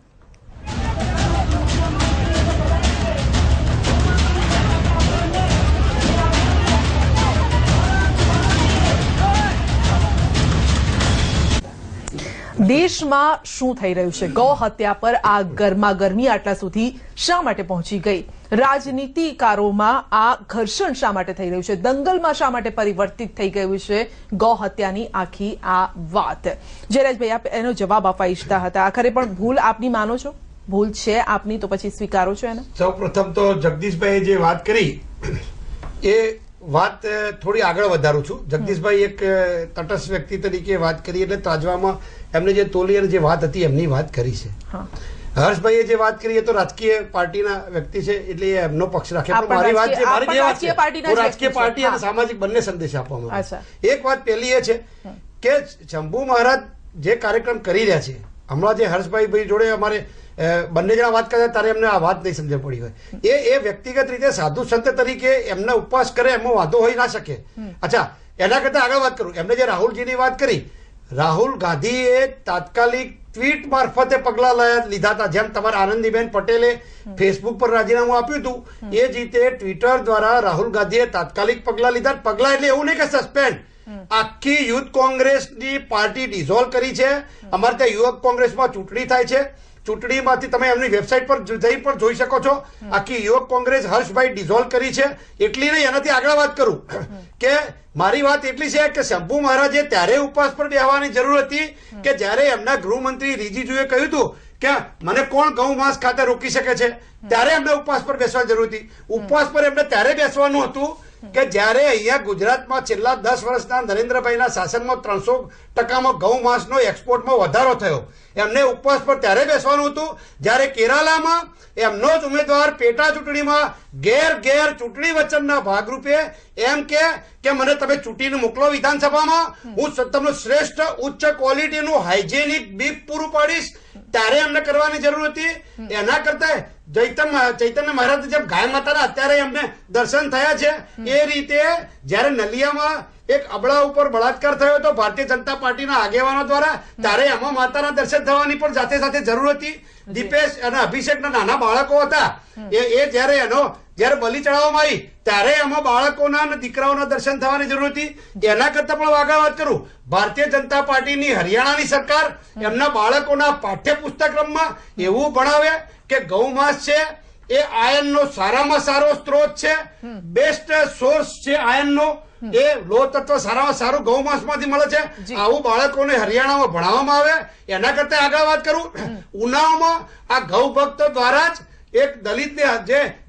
દેશમાં શું થઈ રહ્યું છે? ગૌ હત્યા પર આ ગરમાગરમી આટલા સુધી શા માટે પહોંચી ગઈ? રાજનીતિકારોમાં આ ઘર્ષણ શા માટે થઈ રહ્યું છે? દંગલમાં શા માટે પરિવર્તિત થઈ ગયું છે ગૌ હત્યાની આખી આ વાત? જયરાજભાઈ, આપ એનો જવાબ આપવા ઈચ્છતા હતા. આખરે પણ ભૂલ આપની માનો છો? ભૂલ છે આપની તો પછી સ્વીકારો છો એને? સૌ પ્રથમ તો જગદીશભાઈએ જે વાત કરી એ વાત થોડી આગળ વધારું છું. જગદીશભાઈ એક તટસ્થ વ્યક્તિ તરીકે વાત કરી એટલે તાજવામાં એમને જે તોલી અને જે વાત હતી એમની વાત કરી છે. હર્ષભાઈએ જે વાત કરી એ તો રાજકીય પાર્ટીના વ્યક્તિ છે એટલે એ એમનો પક્ષ રાખે. પણ મારી વાત છે, મારી જે વાત છે હું રાજકીય પાર્ટી અને સામાજિક બંને સંદેશ આપવા માંગુ છું. એક વાત પહેલી એ છે કે શંભુ મહારાજ જે કાર્યક્રમ કરી રહ્યા છે, હમણાં જે હર્ષભાઈ જોડે અમારે બંને જણા વાત કર્યા ત્યારે એમને આ વાત નહીં સમજ પડી હોય. એ વ્યક્તિગત રીતે સાધુ સંત તરીકે એમને ઉપવાસ કરે એમાં વાંધો હોઈ ના શકે. અચ્છા, એના કરતા આગળ વાત કરું. એમને જે રાહુલજીની વાત કરી, રાહુલ ગાંધીએ તાત્કાલિક ટ્વીટ મારફતે પગલા લીધા હતા. જેમ તમારા આનંદીબેન પટેલે ફેસબુક પર રાજીનામું આપ્યું હતું એ જ રીતે ટ્વિટર દ્વારા રાહુલ ગાંધીએ તાત્કાલિક પગલા લીધા. પગલા એટલે એવું નહીં કે સસ્પેન્ડ, આખી યુથ કોંગ્રેસની પાર્ટી ડિઝોલ્વ કરી છે. અમારે ત્યાં યુવક કોંગ્રેસમાં ચૂંટણી થાય છે. ચૂંટણીમાંથી તમે એમની વેબસાઇટ પર જઈ પણ જોઈ શકો છો. આખી યુવક કોંગ્રેસ હર્ષભાઈ ડિઝોલ્વ કરી છે. એટલી નહીં, એનાથી આગળ વાત કરું કે મારી વાત એટલી છે કે શંભુ મહારાજે ત્યારે ઉપવાસ પર બેહવાની જરૂર હતી કે જ્યારે એમના ગૃહમંત્રી રિજિજુએ કહ્યું હતું કે મને કોણ ગૌ માંસ ખાતે રોકી શકે છે, ત્યારે એમને ઉપવાસ પર બેસવાની જરૂર હતી. ઉપવાસ પર એમને ત્યારે બેસવાનું હતું કે જ્યારે અહીંયા ગુજરાતમાં છેલ્લા 10 વર્ષના નરેન્દ્રભાઈના શાસનમાં 300% ગૌ માંસનો એક્સપોર્ટમાં વધારો થયો. એમને ઉપવાસ પર ત્યારે બેસવાનું હતું જ્યારે કેરાલામાં એમનો જ ઉમેદવાર પેટા ચૂંટણીમાં ઘેર ચૂંટણી વચનના ભાગરૂપે એમ કે મને તમે ચૂંટીને મોકલો વિધાનસભામાં, હું તમને શ્રેષ્ઠ ઉચ્ચ ક્વોલિટીનું હાઇજેનિક બીફ પૂરું પાડીશ, ત્યારે એમને કરવાની જરૂર હતી. એના કરતા ચૈતન્ય મહારાજ જેમ ગાય માતાના અત્યારે એમને દર્શન થયા છે એ રીતે જયારે નલિયામાં એક અબળા ઉપર બળાત્કાર થયો હતો ભારતીય જનતા પાર્ટીના આગેવાનો દ્વારા, ત્યારે એમાં માતાના દર્શન થવાની પણ સાથે સાથે જરૂર હતી. દીપેશ અને અભિષેકના નાના બાળકો હતા એ જયારે બલિ ચડાવવામાં આવી ત્યારે એમાં બાળકોના અને દીકરાઓના દર્શન થવાની જરૂર હતી. એના કરતા પણ આગળ વાત કરું, ભારતીય જનતા પાર્ટીની હરિયાણાની સરકાર એમના બાળકોના પાઠ્યપુસ્તક્રમમાં એવું ભણાવે કે ગૌ માંસ છે એ આયનનો સારામાં સારો સ્ત્રોત છે, બેસ્ટ સોર્સ છે આયનનો, એ લોહ તત્વ સારામાં સારું ગૌ માંસમાંથી મળે છે. આવું બાળકોને હરિયાણામાં ભણાવવામાં આવે. એના કરતા આગળ વાત કરું, ઉનાવમાં આ ગૌ ભક્તો દ્વારા જ એક દલિતને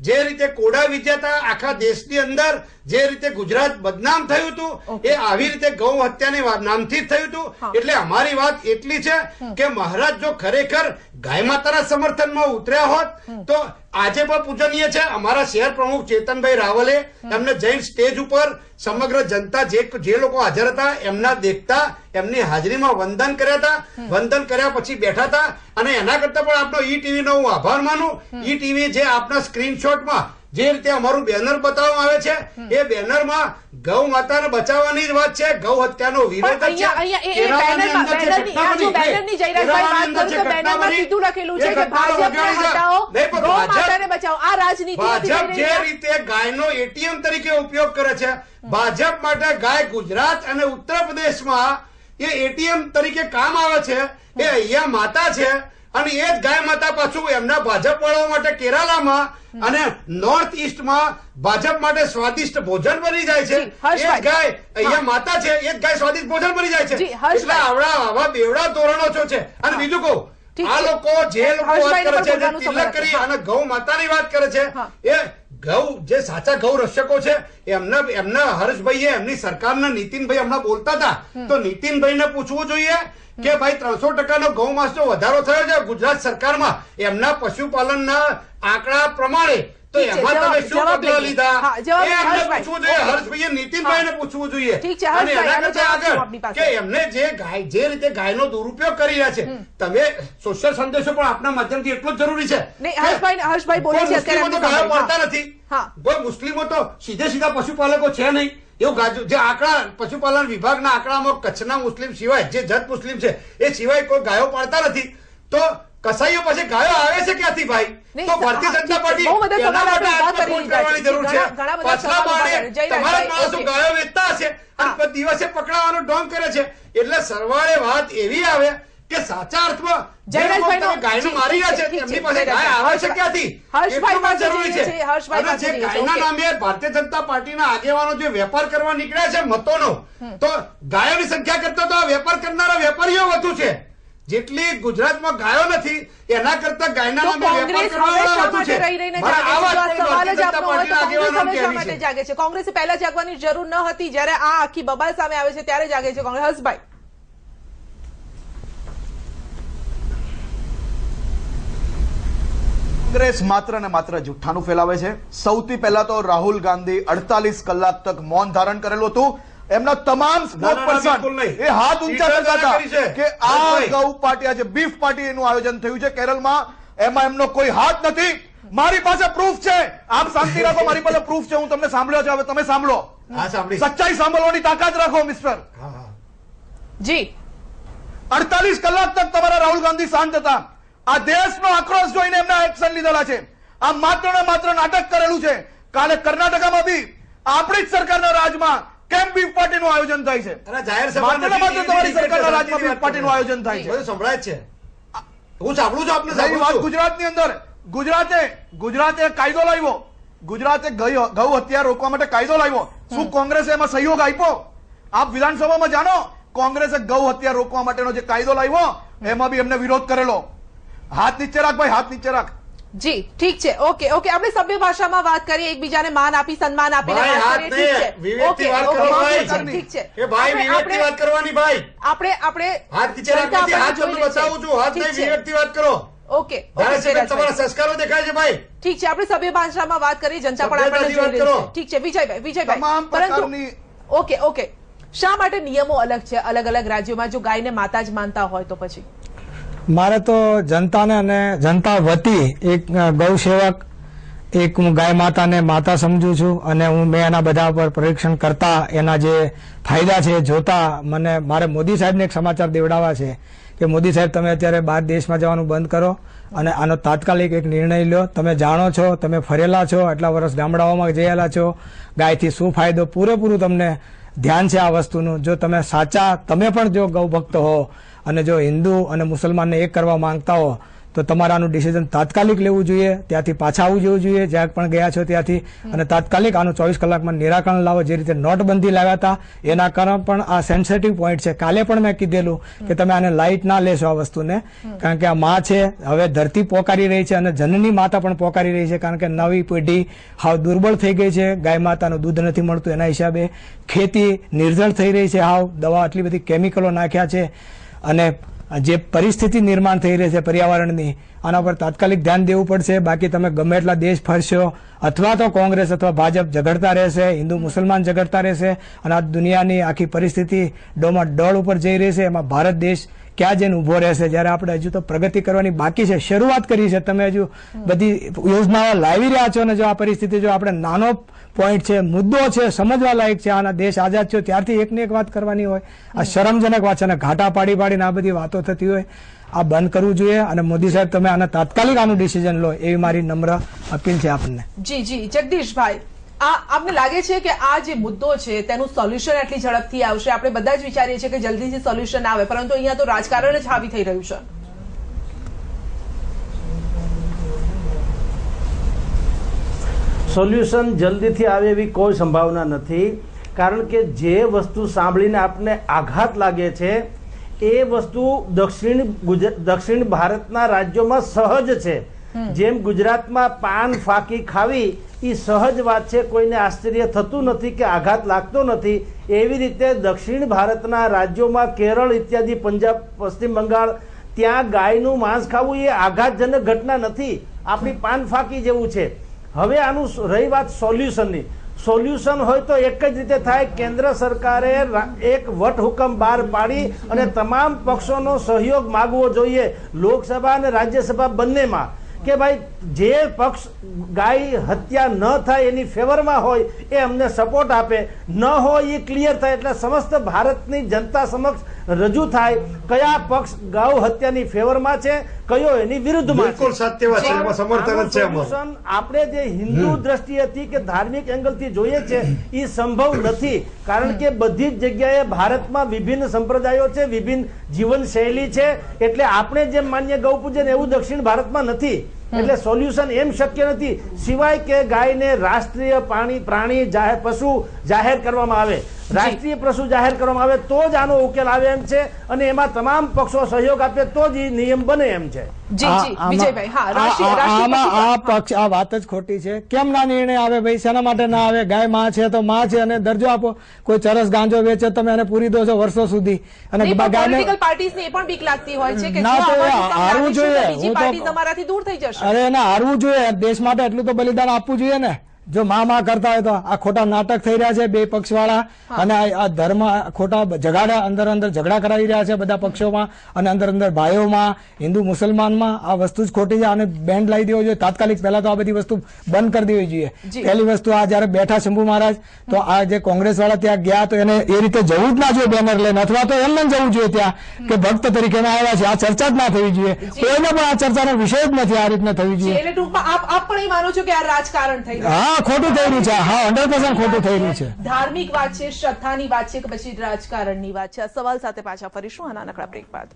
જે રીતે કોડા વિજેતા આખા દેશની અંદર જે રીતે ગુજરાત બદનામ થયું હતું એ આવી રીતે ગૌ હત્યાની નામથી જ થયું હતું. એટલે અમારી વાત એટલી છે કે મહારાજ જો ખરેખર ગાય માતાના સમર્થનમાં ઉતર્યા હોત તો આજે પણ પૂજનીય છે. અમારા શહેર પ્રમુખ ચેતનભાઈ રાવલે એમને જૈન સ્ટેજ ઉપર સમગ્ર જનતા જે લોકો હાજર હતા એમના દેખતા એમની હાજરીમાં વંદન કર્યા હતા. વંદન કર્યા પછી બેઠા હતા. અને એના કરતા પણ આપનો ઈ-ટીવી નો હું આભાર માનું. ઈ-ટીવી જે આપના સ્ક્રીનશોટમાં જે રીતે અમારું બેનર બતાવવામાં આવે છે એ બેનરમાં ગૌ માતાને બચાવવાની જ વાત છે, ગૌ હત્યાનો વિરોધ જ છે. ભાજપ જે રીતે ગાયનો એટીએમ તરીકે ઉપયોગ કરે છે, ભાજપ માટે ગાય ગુજરાત અને ઉત્તર પ્રદેશમાં એ એટીએમ તરીકે કામ આવે છે. એ અહીંયા માતા છે અને એ જ ગાય માતા પાછું એમના ભાજપ વાળાઓ માટે કેરાલામાં અને નોર્થ ઈસ્ટમાં ભાજપ માટે સ્વાદિષ્ટ ભોજન બની જાય છે. એ જ ગાય અહીંયા માતા છે, એ જ ગાય સ્વાદિષ્ટ ભોજન બની જાય છે. એટલે આવા બેવડા ધોરણો છે. અને બીજું કહું, આ લોકો જે લોકો વાત કરે છે, જે તિલક કરી અને ગૌ માતાની વાત કરે છે, એ ગૌ જે સાચા ગૌ રક્ષકો છે એમના હર્ષભાઈએ એમની સરકારના નીતિનભાઈ હમણાં બોલતા હતા તો નીતિનભાઈને પૂછવું જોઈએ કે ભાઈ 300% ગૌ માંસનો વધારો થયો છે ગુજરાત સરકારમાં એમના પશુપાલનના આંકડા પ્રમાણે, તો એમાં તમે શું પગલા લીધા એ એમને પૂછવું જોઈએ. હર્ષભાઈએ નીતિનભાઈને પૂછવું જોઈએ. અને એના કરતા આગળ કે એમને જે રીતે ગાયનો દુરુપયોગ કરી રહ્યા છે, તમે સોશિયલ સંદેશો પણ આપના માધ્યમથી એટલો જ જરૂરી છે. હર્ષભાઈ બોલે છે ગાયો પાડતા નથી, કોઈ મુસ્લિમો તો સીધા પશુપાલકો છે નહીં. એવું જે આંકડા પશુપાલન વિભાગના આંકડામાં કચ્છના મુસ્લિમ સિવાય જે જત મુસ્લિમ છે એ સિવાય કોઈ ગાયો પાડતા નથી. તો કસાઈઓ પાસે ગાયો આવે છે ક્યાંથી ભાઈ? તો ભારતીય જનતા પાર્ટી એના માટે આત્મખોજ કરવાની જરૂર છે. પાછલા બાળે તમારા માણસો ગાયો વેચતા હશે અને દિવસે પકડાવાનો ઢોંગ કરે છે. એટલે સરવાળે વાત એવી આવે કે સાચા અર્થમાં જયરાજભાઈનો- ગાયનું મારી રહ્યા છે ઠીક છે, એમની પાસે ગાય આવે છે ક્યાંથી? હર્ષભાઈ એટલું પાસે જરૂરી જઈએ છીએ, હર્ષભાઈ અને પાસે જે જઈએ છીએ, ગાયના ઓકે. નામે ભારતીય જનતા પાર્ટીના આગેવાનો જે વેપાર કરવા નીકળ્યા છે મતોનો, તો ગાયોની સંખ્યા કરતા તો આ વેપાર કરનારા વેપારીઓ વધુ છે. જેટલી ગુજરાતમાં ગાયો નથી એના કરતા ગાયના તો નામે વેપાર કોંગ્રેસ હવે કરનારા શા વધુ માટે છે. રહી રહીને મારા જાગે આ છે? જો વાત આ પણ સવાલ જ ભારતીય આપનો જનતા હોય તો પાર્ટીના કોંગ્રેસ હવે શા આગેવાનોને કહેવી માટે છે. જાગે છે? કોંગ્રેસે પહેલા જાગવાની જરૂર ન હતી, જ્યારે આ આખી બબાલ સામે આવે છે ત્યારે જાગે છે કોંગ્રેસ. હર્ષભાઈ, કોંગ્રેસ માત્ર ને માત્ર જુઠ્ઠાનું ફેલાવે છે. સૌથી પહેલા તો રાહુલ ગાંધી 48 કલાક તક મૌન ધારણ કરેલું હતું. એમના તમામ સ્પોક બિલકુલ નહીં. પર્સન એ હાથ ઊંચા કરતા હતા કરી છે. કે આ હર્ષભાઈ. ગૌ પાર્ટી આજે બીફ પાર્ટી એનું આયોજન થયું છે કેરળમાં, એમાં એમનો કોઈ હાથ નથી. મારી પાસે પ્રૂફ છે. આપ શાંતિ રાખો, મારી પાસે પ્રૂફ છે. હું તમને સાંભળ્યો છે, હવે તમે સાંભળો. હા, સાંભળી. સચ્ચાઈ સાંભળવાની તાકાત રાખો મિસ્ટર. જી 48 કલાક તક તમારા રાહુલ ગાંધી શાંત હતા. આ દેશનો આક્રોશ જોઈને એમના એક્શન લીધેલા છે. આ માત્ર ને માત્ર નાટક કરેલું છે. કાલે કર્ણાટકામાં બી આપણી જ સરકારના રાજમાં કેમ બીફ પાર્ટીનું આયોજન થાય છે. અરે જાહેર સભા માત્ર ને માત્ર નથી, તમારી એવી સરકારના રીતે રાજમાં બીફ પાર્ટીનું આયોજન થાય છે. બધું સંભળાય જ છે. હું સાંભળું છું, આપને રહી સાંભળું વાત છું. ગુજરાતની અંદર, ગુજરાતે કાયદો લાવ્યો. ગુજરાતે ગૌ હત્યા રોકવા માટે કાયદો લાવ્યો. શું કોંગ્રેસે એમાં સહયોગ આપ્યો? આપ વિધાનસભામાં જાણો, કોંગ્રેસે ગૌ હત્યા રોકવા માટેનો જે કાયદો લાવ્યો એમાં બી એમને વિરોધ કરેલો. હાથ નીચે રાખ ભાઈ, હાથ નીચે રાખ. જી ઠીક છે, ઓકે ઓકે. આપણે સભ્ય ભાષામાં વાત કરીએ, એકબીજાને માન આપી સન્માન આપીને ભાઈ, વાત હાથ કરીએ. નહીં, ઠીક છે, વિવેકથી ઓકે વાત ઓકે, કરો, ઠીક ભાઈ. છે, ઠીક છે. એ ભાઈ, આપણે- વિવેકથી વાત કરવાની ભાઈ. આપણે હાથ નીચે રાખવાથી હાથ જોઈ તમને લઈએ છીએ. બતાવું છું. હાથ ઠીક નહીં, છે. વિવેકથી વાત કરો. ઓકે ધારાસભ્ય, તમારા સંસ્કારો દેખાય છે ભાઈ. ઠીક છે, આપણે સભ્ય ભાષામાં વાત કરીએ, જનતા પણ આપણને સભ્યતાથી જોઈ વાત રહી કરો. છે. ઠીક છે, વિજયભાઈ તમામ પરંતુ પ્રકારની ઓકે ઓકે, શા માટે નિયમો અલગ છે અલગ અલગ રાજ્યોમાં? જો ગાયને માતા જ માનતા હોય તો પછી મારે તો જનતાને અને જનતા વતી એક ગૌ સેવક, એક હું ગાય માતાને માતા સમજુ છું અને મેં એના બધા પર પરીક્ષણ કરતા એના જે ફાયદા છે જોતા મારે મોદી સાહેબને એક સમાચાર દેવડાવવા છે કે મોદી સાહેબ, તમે અત્યારે બહાર દેશમાં જવાનું બંધ કરો અને આનો તાત્કાલિક એક નિર્ણય લો. તમે જાણો છો, તમે ફરેલા છો, આટલા વર્ષ ગામડાઓમાં જયેલા છો, ગાયથી શું ફાયદો પૂરેપૂરું તમને ધ્યાન છે આ વસ્તુનું. જો તમે સાચા, તમે પણ જો ગૌ ભક્ત હો અને જો હિન્દુ અને મુસલમાનને એક કરવા માંગતા હો તો તમારે આનું ડિસિઝન તાત્કાલિક લેવું જોઈએ. ત્યાંથી પાછા આવવું જવું જોઈએ જ્યાં પણ ગયા છો ત્યાંથી, અને તાત્કાલિક આનું 24 કલાકમાં નિરાકરણ લાવો. જે રીતે નોટબંધી લાવ્યા હતા એના કારણે પણ આ સેન્સિટિવ પોઈન્ટ છે. કાલે પણ મેં કીધેલું કે તમે આને લાઇટ ના લેશો આ વસ્તુને, કારણ કે આ માં છે. હવે ધરતી પોકારી રહી છે અને જનની માતા પણ પોકારી રહી છે, કારણ કે નવી પેઢી હાવ દુર્બળ થઈ ગઈ છે. ગાય માતાનું દૂધ નથી મળતું, એના હિસાબે ખેતી નિર્જળ થઈ રહી છે. હાવ દવા આટલી બધી કેમિકલો નાખ્યા છે અને જે પરિસ્થિતિ નિર્માણ થઈ રહી છે પર્યાવરણની, આના પર તાત્કાલિક ધ્યાન દેવું પડશે. બાકી તમે ગમે એટલા દેશ ફરશો અથવા તો કોંગ્રેસ અથવા ભાજપ ઝઘડતા રહેશે, હિન્દુ મુસલમાન ઝઘડતા રહેશે અને આ દુનિયાની આખી પરિસ્થિતિ ડોળ ઉપર જઈ રહી છે. એમાં ભારત દેશ ક્યાં જઈને ઉભો રહેશે, જ્યારે આપણે હજુ તો પ્રગતિ કરવાની બાકી છે. શરૂઆત કરી છે, તમે હજુ બધી યોજનાઓ લાવી રહ્યા છો અને જો આ પરિસ્થિતિ, જો આપણે નાનો પોઈન્ટ છે, મુદ્દો છે, સમજવા લાયક છે. આના દેશ આઝાદ થયો ત્યારથી એકને એક વાત કરવાની હોય, આ શરમજનક વાત છે અને ઘાટા પાડીને આ બધી વાતો થતી હોય, આ બંધ કરવું જોઈએ. અને મોદી સાહેબ, તમે આના તાત્કાલિક આનું ડિસિઝન લો એવી મારી નમ્ર અપીલ છે આપણને. જી જી, જગદીશભાઈ, આપને લાગે છે કે આ જે મુદ્દો છે તેનું સોલ્યુશન આટલી ઝડપથી આવશે? આપણે બધા જ વિચારીએ છીએ કે જલ્દીથી સોલ્યુશન આવે, પરંતુ અહીંયા તો રાજકારણ જ હાવી થઈ રહ્યું છે. સોલ્યુશન જલ્દીથી આવે એવી કોઈ સંભાવના નથી, કારણ કે જે વસ્તુ સાંભળીને આપને આઘાત લાગે છે એ વસ્તુ દક્ષિણ ભારતના રાજ્યોમાં સહજ છે. જેમ ગુજરાતમાં પાન ફાકી ખાવી એ સહજ વાત છે, કોઈને આશ્ચર્ય થતું નથી કે આઘાત લાગતો નથી. એવી રીતે દક્ષિણ ભારતના રાજ્યોમાં કેરળ ઇત્યાદિ, પંજાબ, પશ્ચિમ બંગાળ, ત્યાં ગાયનું માંસ ખાવું એ આઘાતજનક ઘટના નથી, આપણી પાન ફાકી જેવું છે. હવે આનું રહી વાત સોલ્યુશનની, સોલ્યુશન હોય તો એક જ રીતે થાય. કેન્દ્ર સરકારે એક વટહુકમ બહાર પાડી અને તમામ પક્ષોનો સહયોગ માગવો જોઈએ, લોકસભા અને રાજ્યસભા બંનેમાં, કે ભાઈ જે પક્ષ ગાય હત્યા ન થાય એની ફેવરમાં હોય એ અમને સપોર્ટ આપે, ન હોય એ ક્લિયર થાય. એટલે સમસ્ત ભારતની જનતા સમક્ષ રજૂ થાય કયા પક્ષ ગૌ હત્યાની ફેવરમાં છે, કયો એની વિરુદ્ધમાં છે. બિલકુલ સત્ય વાત છે, એમાં સમર્થન જ છે અમારું. સોલ્યુશન આપણે જે હિન્દુ દ્રષ્ટિએથી કે ધાર્મિક એંગલથી જોઈએ છે એ સંભવ નથી, કારણ કે બધી જ જગ્યાએ ભારતમાં વિભિન્ન સંપ્રદાયો છે, વિભિન્ન જીવન શૈલી છે. એટલે આપણે જેમ માન્ય ગૌ પૂજન એવું દક્ષિણ ભારતમાં નથી. એટલે સોલ્યુશન એમ શક્ય નથી સિવાય કે ગાયને રાષ્ટ્રીય પ્રાણી પશુ જાહેર કરવામાં આવે, રાષ્ટ્રીય પશુ જાહેર કરવામાં આવે તો જ આનો ઉકેલ આવે એમ છે, અને એમાં તમામ પક્ષો સહયોગ આપે તો જ નિયમ બને એમ છે. આ વાત જ ખોટી છે. કેમ ના નિર્ણય આવે ભાઈ? શેના માટે ના આવે? ગાય માં છે તો માં છે, અને દરજો આપો. કોઈ ચરસ ગાંજો વેચે તમે એને પૂરી દો છો વર્ષો સુધી, અને પોલિટિકલ પાર્ટીઝને એ પણ બીક લાગતી હોય છે કે હારવું જોઈએ. બીજી પાર્ટી તમારાથી દૂર થઈ જશે. અરે એને હારવું જોઈએ. દેશ માટે એટલું તો બલિદાન આપવું જોઈએ ને. જો માં કરતા હોય તો આ ખોટા નાટક થઈ રહ્યા છે બે પક્ષ વાળા, અને આ ધર્મ ખોટા ઝઘડા કરાવી રહ્યા છે બધા પક્ષોમાં, અને અંદર ભાઈઓમાં, હિન્દુ મુસલમાનમાં. આ વસ્તુ જ ખોટી છે. આને બેન્ડ લાવી દેવો જોઈએ તાત્કાલિક. પહેલા તો આ બધી વસ્તુ બંધ કરી દેવી જોઈએ. પહેલી વસ્તુ, આ જયારે બેઠા શંભુ મહારાજ, તો આ જે કોંગ્રેસ વાળા ત્યાં ગયા તો એને એ રીતે જવું જ ના જોઈએ બેનર લઈને, અથવા તો એમને જવું જોઈએ ત્યાં કે ભક્ત તરીકે આવ્યા છે. આ ચર્ચા જ ના થવી જોઈએ. કોઈને પણ આ ચર્ચાનો વિષય જ નથી આ રીતના થવી જોઈએ. એટલે ટૂંકમાં આપ પણ એ માનો છો કે આ રાજકારણ થઈ રહ્યું? હા, ખોટું થઈ રહ્યું છે. હા, 100% ખોટું થઈ રહ્યું છે. ધાર્મિક વાત છે, શ્રદ્ધાની વાત છે કે પછી રાજકારણની વાત છે? આ સવાલ સાથે પાછા ફરીશું આના નાનકડા બ્રેક બાદ.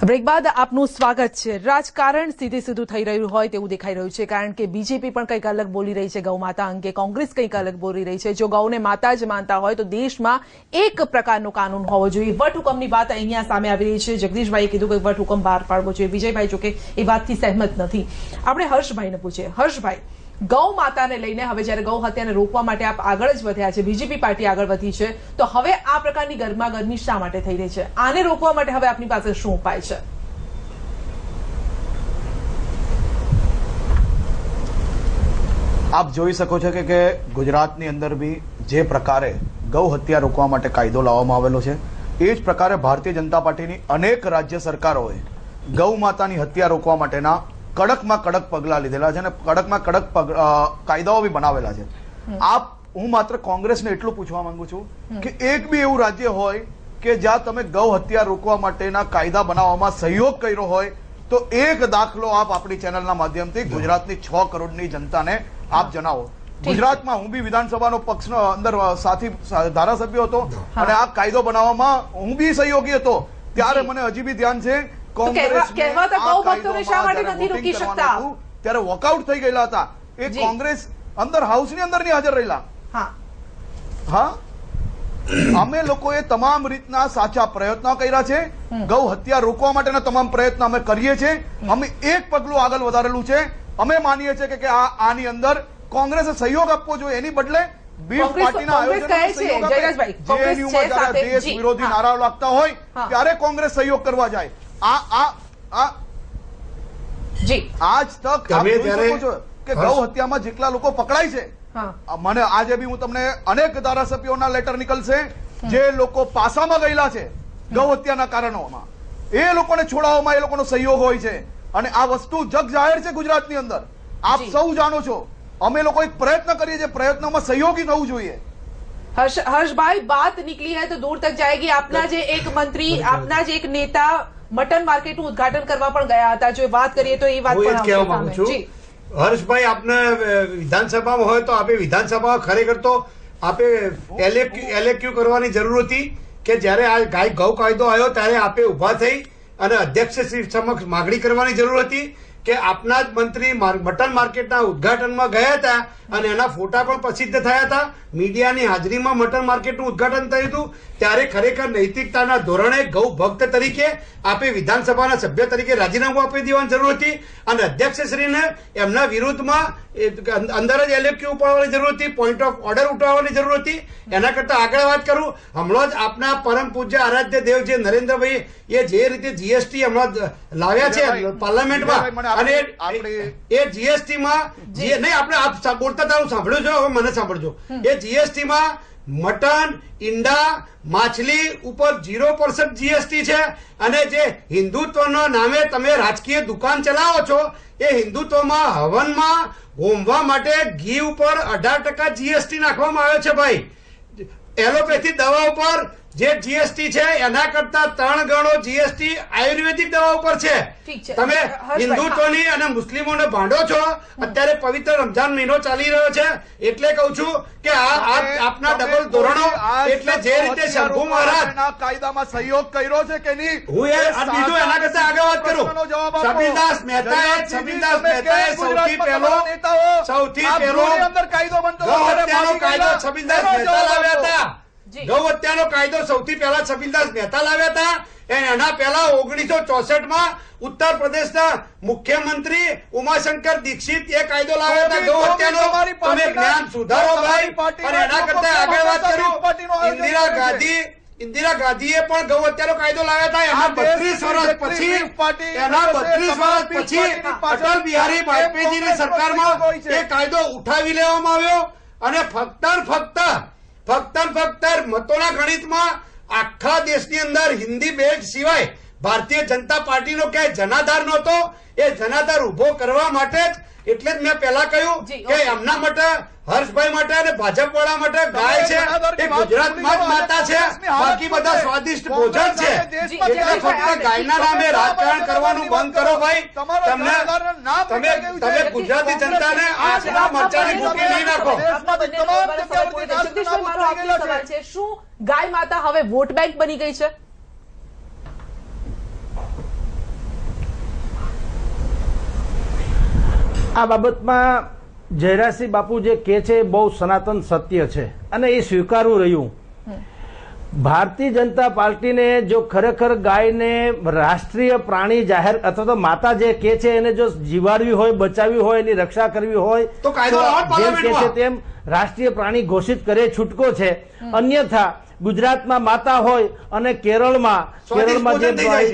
બ્રેક બાદ આપનું સ્વાગત છે. રાજકારણ સીધું થઈ રહ્યું હોય તેવું દેખાઈ રહ્યું છે, કારણ કે બીજેપી પણ કંઈક અલગ બોલી રહી છે ગૌ માતા અંગે, કોંગ્રેસ કંઈક અલગ બોલી રહી છે. જો ગૌને માતા જ માનતા હોય તો દેશમાં એક પ્રકારનો કાનૂન હોવો જોઈએ. વટહુકમની વાત અહીંયા સામે આવી રહી છે. જગદીશભાઈએ કીધું કે વટહુકમ બહાર પાડવો જોઈએ. વિજયભાઈ જોકે એ વાતથી સહેમત નથી. આપણે હર્ષભાઈને પૂછીએ. હર્ષભાઈ, ગૌ માતાને લઈને હવે જયારે ગૌ હત્યાને રોકવા માટે આપ આગળ જ વધ્યા છે, બીજેપી પાર્ટી આગળ વધી છે, તો હવે આ પ્રકારની ગરમાગરમી શા માટે થઈ રહી છે? આને રોકવા માટે હવે આપની પાસે શું ઉપાય છે? આપ જોઈ શકો છો કે ગુજરાતની અંદર બી જે પ્રકારે ગૌ હત્યા રોકવા માટે કાયદો લાવવામાં આવેલો છે, એ જ પ્રકારે ભારતીય જનતા પાર્ટીની અનેક રાજ્ય સરકારોએ ગૌ માતાની હત્યા રોકવા માટેના કડકમાં કડક પગલા લીધેલા છે, અને કડકમાં કડક કાયદાઓ બી બનાવેલા છે. હું માત્ર કોંગ્રેસને એટલું પૂછવા માંગુ છું કે એક બી એવું રાજ્ય હોય કે જ્યાં તમે ગૌ હત્યા રોકવા માટેના કાયદા બનાવવામાં સહયોગ કર્યો હોય તો એક દાખલો આપ આપણી ચેનલના માધ્યમથી ગુજરાતની 6 કરોડની જનતાને આપ જણાવો. ગુજરાતમાં હું બી વિધાનસભાનો પક્ષનો અંદર સાથી ધારાસભ્ય હતો, અને આ કાયદો બનાવવામાં હું બી સહયોગી હતો. ત્યારે મને હજી બી ધ્યાન છે ત્યારે વોકઆઉટ થઈ ગયેલા હતા. એ કોંગ્રેસ અંદર હાઉસની અંદર નહીં હાજર રહેલા. હા, અમે લોકોએ તમામ રીતના સાચા પ્રયત્નો કર્યા છે. ગૌ હત્યા રોકવા માટેના તમામ પ્રયત્નો અમે કરીએ છીએ. અમે એક પગલું આગળ વધારેલું છે. અમે માનીએ છીએ કે આની અંદર કોંગ્રેસે સહયોગ આપવો જોઈએ, એની બદલે બીફ પાર્ટીના આયોજન દેશ વિરોધી નારાઓ લાગતા હોય ત્યારે કોંગ્રેસ સહયોગ કરવા જાય. આજ તક કે ગૌ હત્યામાં જેટલા લોકો પકડાય છે, મને આજે બી હું તમને અનેક ધારાસભ્યોના લેટર નીકળશે જે લોકો પાસામાં ગયેલા છે ગૌ હત્યાના કારણોમાં, એ લોકોને છોડાવવામાં એ લોકોનો સહયોગ હોય છે. અને આ વસ્તુ જગ જાહેર છે ગુજરાતની અંદર. આપ સૌ જાણો છો. અમે લોકો એક પ્રયત્ન કરીએ છીએ, પ્રયત્નોમાં સહયોગી થવું જોઈએ. હર્ષભાઈ, बात निकली है तो दूर तक जाएगी. આપના જે એક મંત્રી, આપના જે એક નેતા મટન માર્કેટનું ઉદ્ઘાટન કરવા પણ ગયા હતા. જો વાત કરીએ તો એ વાત પણ કહેવા માંગુ છું. હર્ષભાઈ, આપને વિધાનસભામાં હોય તો આપે વિધાનસભામાં ખરેખર તો આપે એલએક્યુ કરવાની જરૂર હતી કે જયારે આ ગાય ગૌ કાયદો આવ્યો ત્યારે આપે ઉભા થઈ અને અધ્યક્ષ શ્રી સમક્ષ માગણી કરવાની જરૂર હતી કે આપના જ મંત્રી મટન માર્કેટના ઉદઘાટનમાં ગયા હતા, અને એના ફોટા પણ પ્રસિદ્ધ થયા હતા. મીડિયાની હાજરીમાં મટન માર્કેટનું ઉદઘાટન થયું હતું. ત્યારે ખરેખર નૈતિકતાના ધોરણે ગૌ ભક્ત તરીકે આપે વિધાનસભાના સભ્ય તરીકે રાજીનામું આપી દેવાની જરૂર હતી, અને અધ્યક્ષશ્રીને એમના વિરુદ્ધમાં અંદર જ એલએક્યુ ઉપાડવાની જરૂર હતી, પોઈન્ટ ઓફ ઓર્ડર ઉઠાવવાની જરૂર હતી. એના કરતા આગળ વાત કરું, હમણાં જ આપના પરમ પૂજ્ય આરાધ્ય દેવ જે નરેન્દ્રભાઈ એ જે રીતે જીએસટી હમણાં લાવ્યા છે પાર્લામેન્ટમાં, અને એ જીએસટી માં નહીં આપણે આપ બોલતા તારું સાંભળ્યું છે, હવે મને સાંભળજો. એ જીએસટી માં મટન, ઈંડા, માછલી ઉપર 0% જીએસટી છે. અને જે હિન્દુત્વના નામે તમે રાજકીય દુકાન ચલાવો છો, એ હિન્દુત્વમાં હવનમાં હોમવા માટે ઘી ઉપર 18% જીએસટી નાખવામાં આવ્યો છે ભાઈ. એલોપેથી દવા ઉપર જે જીએસટી છે એના કરતા 3 ગણો જીએસટી આયુર્વેદિક દવા ઉપર છે. તમે હિન્દુત્વની અને મુસ્લિમોને ભાંડો છો. અત્યારે પવિત્ર રમજાન મહિનો ચાલી રહ્યો છે, એટલે કહું છું કે આ આપના ડબલ ધોરણો. એટલે જે રીતે શંભુ મહારાજ કાયદામાં સહયોગ કર્યો છે કે નહીં, હું બીજું એના કરતા આગળ વાત કરું. છબીલદાસ મહેતાએ સૌથી પહેલો અંદર કાયદો બનતો ગૌ હત્યાનો કાયદો છબીલદાસ મહેતા લાવ્યા હતા. ગૌ હત્યાનો કાયદો સૌથી પહેલા છબીલદાસ મહેતા લાવ્યા હતા. એના પહેલા 1964 માં ઉત્તર પ્રદેશના મુખ્યમંત્રી ઉમાશંકર દીક્ષિત એ કાયદો લાવ્યા હતા ગૌ હત્યાનો. તમે જ્ઞાન સુધારો ભાઈ. અને એના કરતા આગળ વાત કરું, ઇન્દિરા ગાંધીએ પણ ગૌ હત્યાનો કાયદો લાવ્યા હતા. એના 32 વર્ષ પછી અટલ બિહારી વાજપેયીની સરકારમાં એ કાયદો ઉઠાવી લેવામાં આવ્યો. અને ફક્ત મતોના ગણિતમાં આખા દેશની અંદર હિન્દી બેલ્ટ સિવાય ભારતીય જનતા પાર્ટીનો ક્યાંય જનાધાર નહોતો. એ જનાધાર ઉભો કરવા માટે જ એટલે જ મેં પહેલા કહ્યું કે એમના માટે, હર્ષભાઈ માટે અને ભાજપ વાળા માટે ગાય છે એ ગુજરાતમાં જ માતા છે, બાકી બધા સ્વાદિષ્ટ ભોજન છે. એટલે ફક્ત ગાયના નામે રાજકારણ કરવાનું બંધ કરો ભાઈ. તમે ગુજરાતી જનતાને આ મરચાની ભૂકી નહીં નાખો. જગદીશભાઈ, મારો આખરી સવાલ છે, શું ગાય માતા હવે વોટ બેંક બની ગઈ છે? આ બાબતમાં જયરાજસિંહ બાપુ જે કહે છે એ બહુ સનાતન સત્ય છે અને એ સ્વીકારવું રહ્યું. ભારતીય જનતા પાર્ટીને જો ખરેખર ગાયને રાષ્ટ્રીય પ્રાણી જાહેર અથવા તો માતા જે કહે છે એને જો જીવાડવી હોય, બચાવવી હોય, એની રક્ષા કરવી હોય તો જેમ કહે છે તેમ રાષ્ટ્રીય પ્રાણી ઘોષિત કરે છૂટકો છે. અન્યથા ગુજરાતમાં માતા હોય અને કેરળમાં જે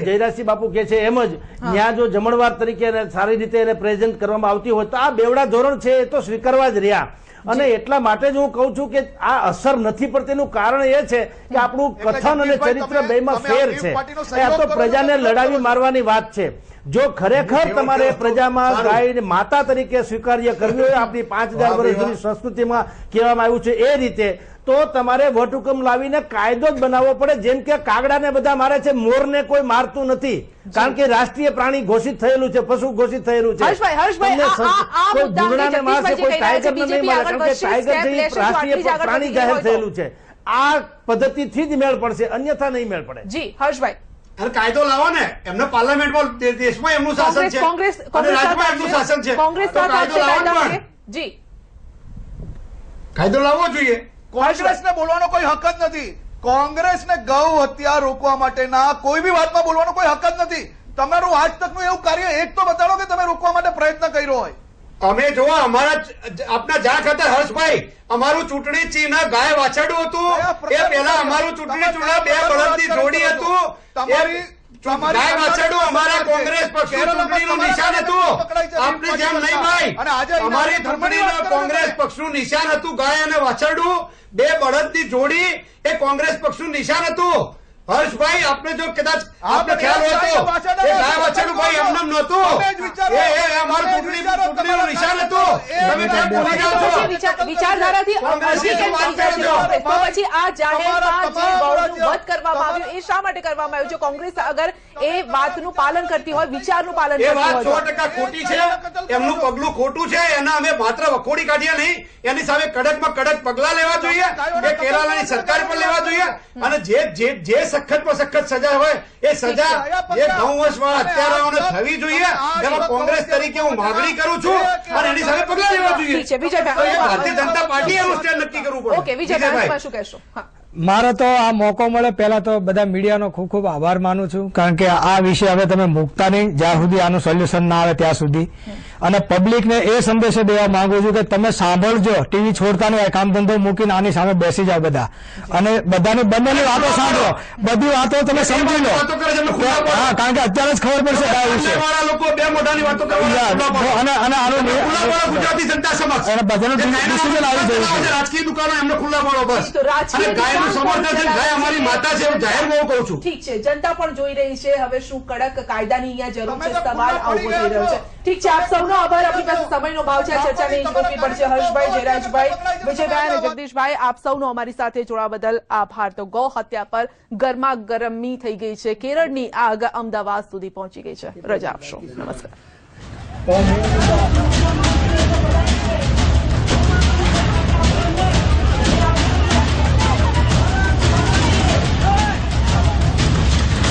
જયરાજસિંહ બાપુ કહે છે એમ જ ત્યાં જો જમણવાર તરીકે સારી રીતે એને પ્રેઝન્ટ કરવામાં આવતી હોય તો આ બેવડા ધોરણ છે એ તો સ્વીકારવા જ રહ્યા. અને એટલા માટે જ હું કહું છું કે આ અસર નથી પડતી. એનું કારણ એ છે કે આપણું કથન અને ચરિત્ર બેમાં ફેર છે. આ તો પ્રજાને લડાવી મારવાની વાત છે. જો ખરેખર તમારે પ્રજામાં ગાયને માતા તરીકે સ્વીકાર્ય કરવી હોય, આપણી 5000 વર્ષ જૂની સંસ્કૃતિમાં કહેવામાં આવ્યું છે એ રીતે, તો તમારે વટહુકમ લાવીને કાયદો જ બનાવવો પડે. જેમ કે કાગડાને બધા મારે છે, મોરને કોઈ મારતું નથી, કારણ કે રાષ્ટ્રીય પ્રાણી ઘોષિત થયેલું છે, પશુ ઘોષિત થયેલું છે. કોઈ ભૂંગળાને મારશે, કોઈ ટાઈગરને નહીં મારે, કારણ કે ટાઈગર જેવી રાષ્ટ્રીય પ્રાણી જાહેર થયેલું છે. આ પદ્ધતિથી જ મેળ પડશે, અન્યથા નહીં મેળ પડે. જી હર્ષભાઈ, કાયદો લાવો ને. એમને પાર્લામેન્ટમાં દેશમાં એમનું શાસન છે, રાજ્યમાં એમનું શાસન છે. જી કાયદો લાવવો જોઈએ. કોંગ્રેસને બોલવાનો કોઈ હક જ નથી. કોંગ્રેસને ગૌ હત્યા રોકવા માટેના કોઈ બી વાતમાં બોલવાનો કોઈ હક જ નથી. તમારું આજ તકનું એવું કાર્ય એક તો બતાડો કે તમે રોકવા માટે પ્રયત્ન કર્યો હોય. અમે જોવા અમારા આપના જ્યાં ખાતે હર્ષભાઈ, અમારું ચૂંટણી ચિહ્ન ગાય વાછરડું હતું. એ પહેલા અમારું ચૂંટણી ચિહ્ન 2 બળદની જોડી હતું. ગાય વાછરડું અમારા કોંગ્રેસ પક્ષનું ચૂંટણીનું નિશાન હતું. આપને જેમ નહીં ભાઈ, અમારી ચૂંટણીનું કોંગ્રેસ પક્ષનું નિશાન હતું ગાય અને વાછરડું. 2 બળદની જોડી એ કોંગ્રેસ પક્ષનું નિશાન હતું. હર્ષભાઈ, આપને જો કદાચ આપને ખ્યાલ હોય તો એ ગાય વાછરડું ભાઈ એમને નહોતું. એ અમારું ચૂંટણીનું નિશાન હતું. તમે કેમ ભૂલી જાઓ છો? વિચારધારાથી પછી આ જાહેરમાં જે ગૌનું વધ કરવામાં આવ્યું એ શા માટે કરવામાં આવ્યું? જો કોંગ્રેસ અગર એ વાતનું પાલન કરતી હોય, વિચારનું પાલન કરતી હોય, એ વાત 100% ખોટી છે. એમનું પગલું ખોટું છે. એના અમે માત્ર વખોડી કાઢ્યા નહીં, એની સામે કડકમાં કડક પગલા લેવા જોઈએ. એ કેરાલાની સરકાર પર લેવા જોઈએ. અને જે સખતમાં સખત સજા હોય એ સજા એ ગૌવંશ વાળા હત્યારાઓને થવી જોઈએ. જેમાં કોંગ્રેસ તરીકે હું માગણી કરું છું અને એની સામે પગલા લેવા જોઈએ. ભારતીય જનતા પાર્ટી એનું સ્ટેન્ડ નક્કી કરવું પડે. ઓકે વિજયભાઈ, શું કહેશો? મારો તો આ મોકો મળે પહેલા તો બધા મીડિયાનો ખૂબ ખૂબ આભાર માનું છું, કારણ કે આ વિષય હવે તમે મૂકતા નહીં જ્યાં સુધી આનું સોલ્યુશન ના આવે ત્યાં સુધી. અને પબ્લિકને એ સંદેશો દેવા માંગુ છું કે તમે સાંભળજો, ટીવી છોડતા નહીં, કામ ધંધો મૂકીને આની સામે બેસી જાઓ બધા, અને બધાની બંનેની વાતો સાંભળો, બધી વાતો તમે સમજી લો. હા, કારણ કે અત્યારે જ ખબર પડશે ગાય વિશે. અને આનું ગુજરાતી જનતા સમક્ષ અને બધાનું ડિસિઝન આવી ગયું છે. રાજકીય દુકાનો એમને ખુલ્લા પાડો બસ. અને ગાયનું સમર્થન છે, ગાય અમારી માતા છે એવું જાહેર હું કહું છું. ઠીક છે, જનતા પણ જોઈ રહી છે હવે શું કડક કાયદાની અહીંયા જરૂર છે, સવાલ ઉભો થઈ રહ્યો છે. ઠીક છે, આપ સૌનો આભાર. આપણી પાસે સમયનો ભાવ છે, ચર્ચાને અહીં ગોઠવી પડશે. હર્ષભાઈ, જયરાજભાઈ, વિજયભાઈ અને જગદીશભાઈ, આપ સૌનો અમારી સાથે જોડાવા બદલ આભાર. તો ગૌ હત્યા પર ગરમા ગરમી થઈ ગઈ છે. કેરળની આગ અમદાવાદ સુધી પહોંચી ગઈ છે. રજા આપશો. નમસ્કાર.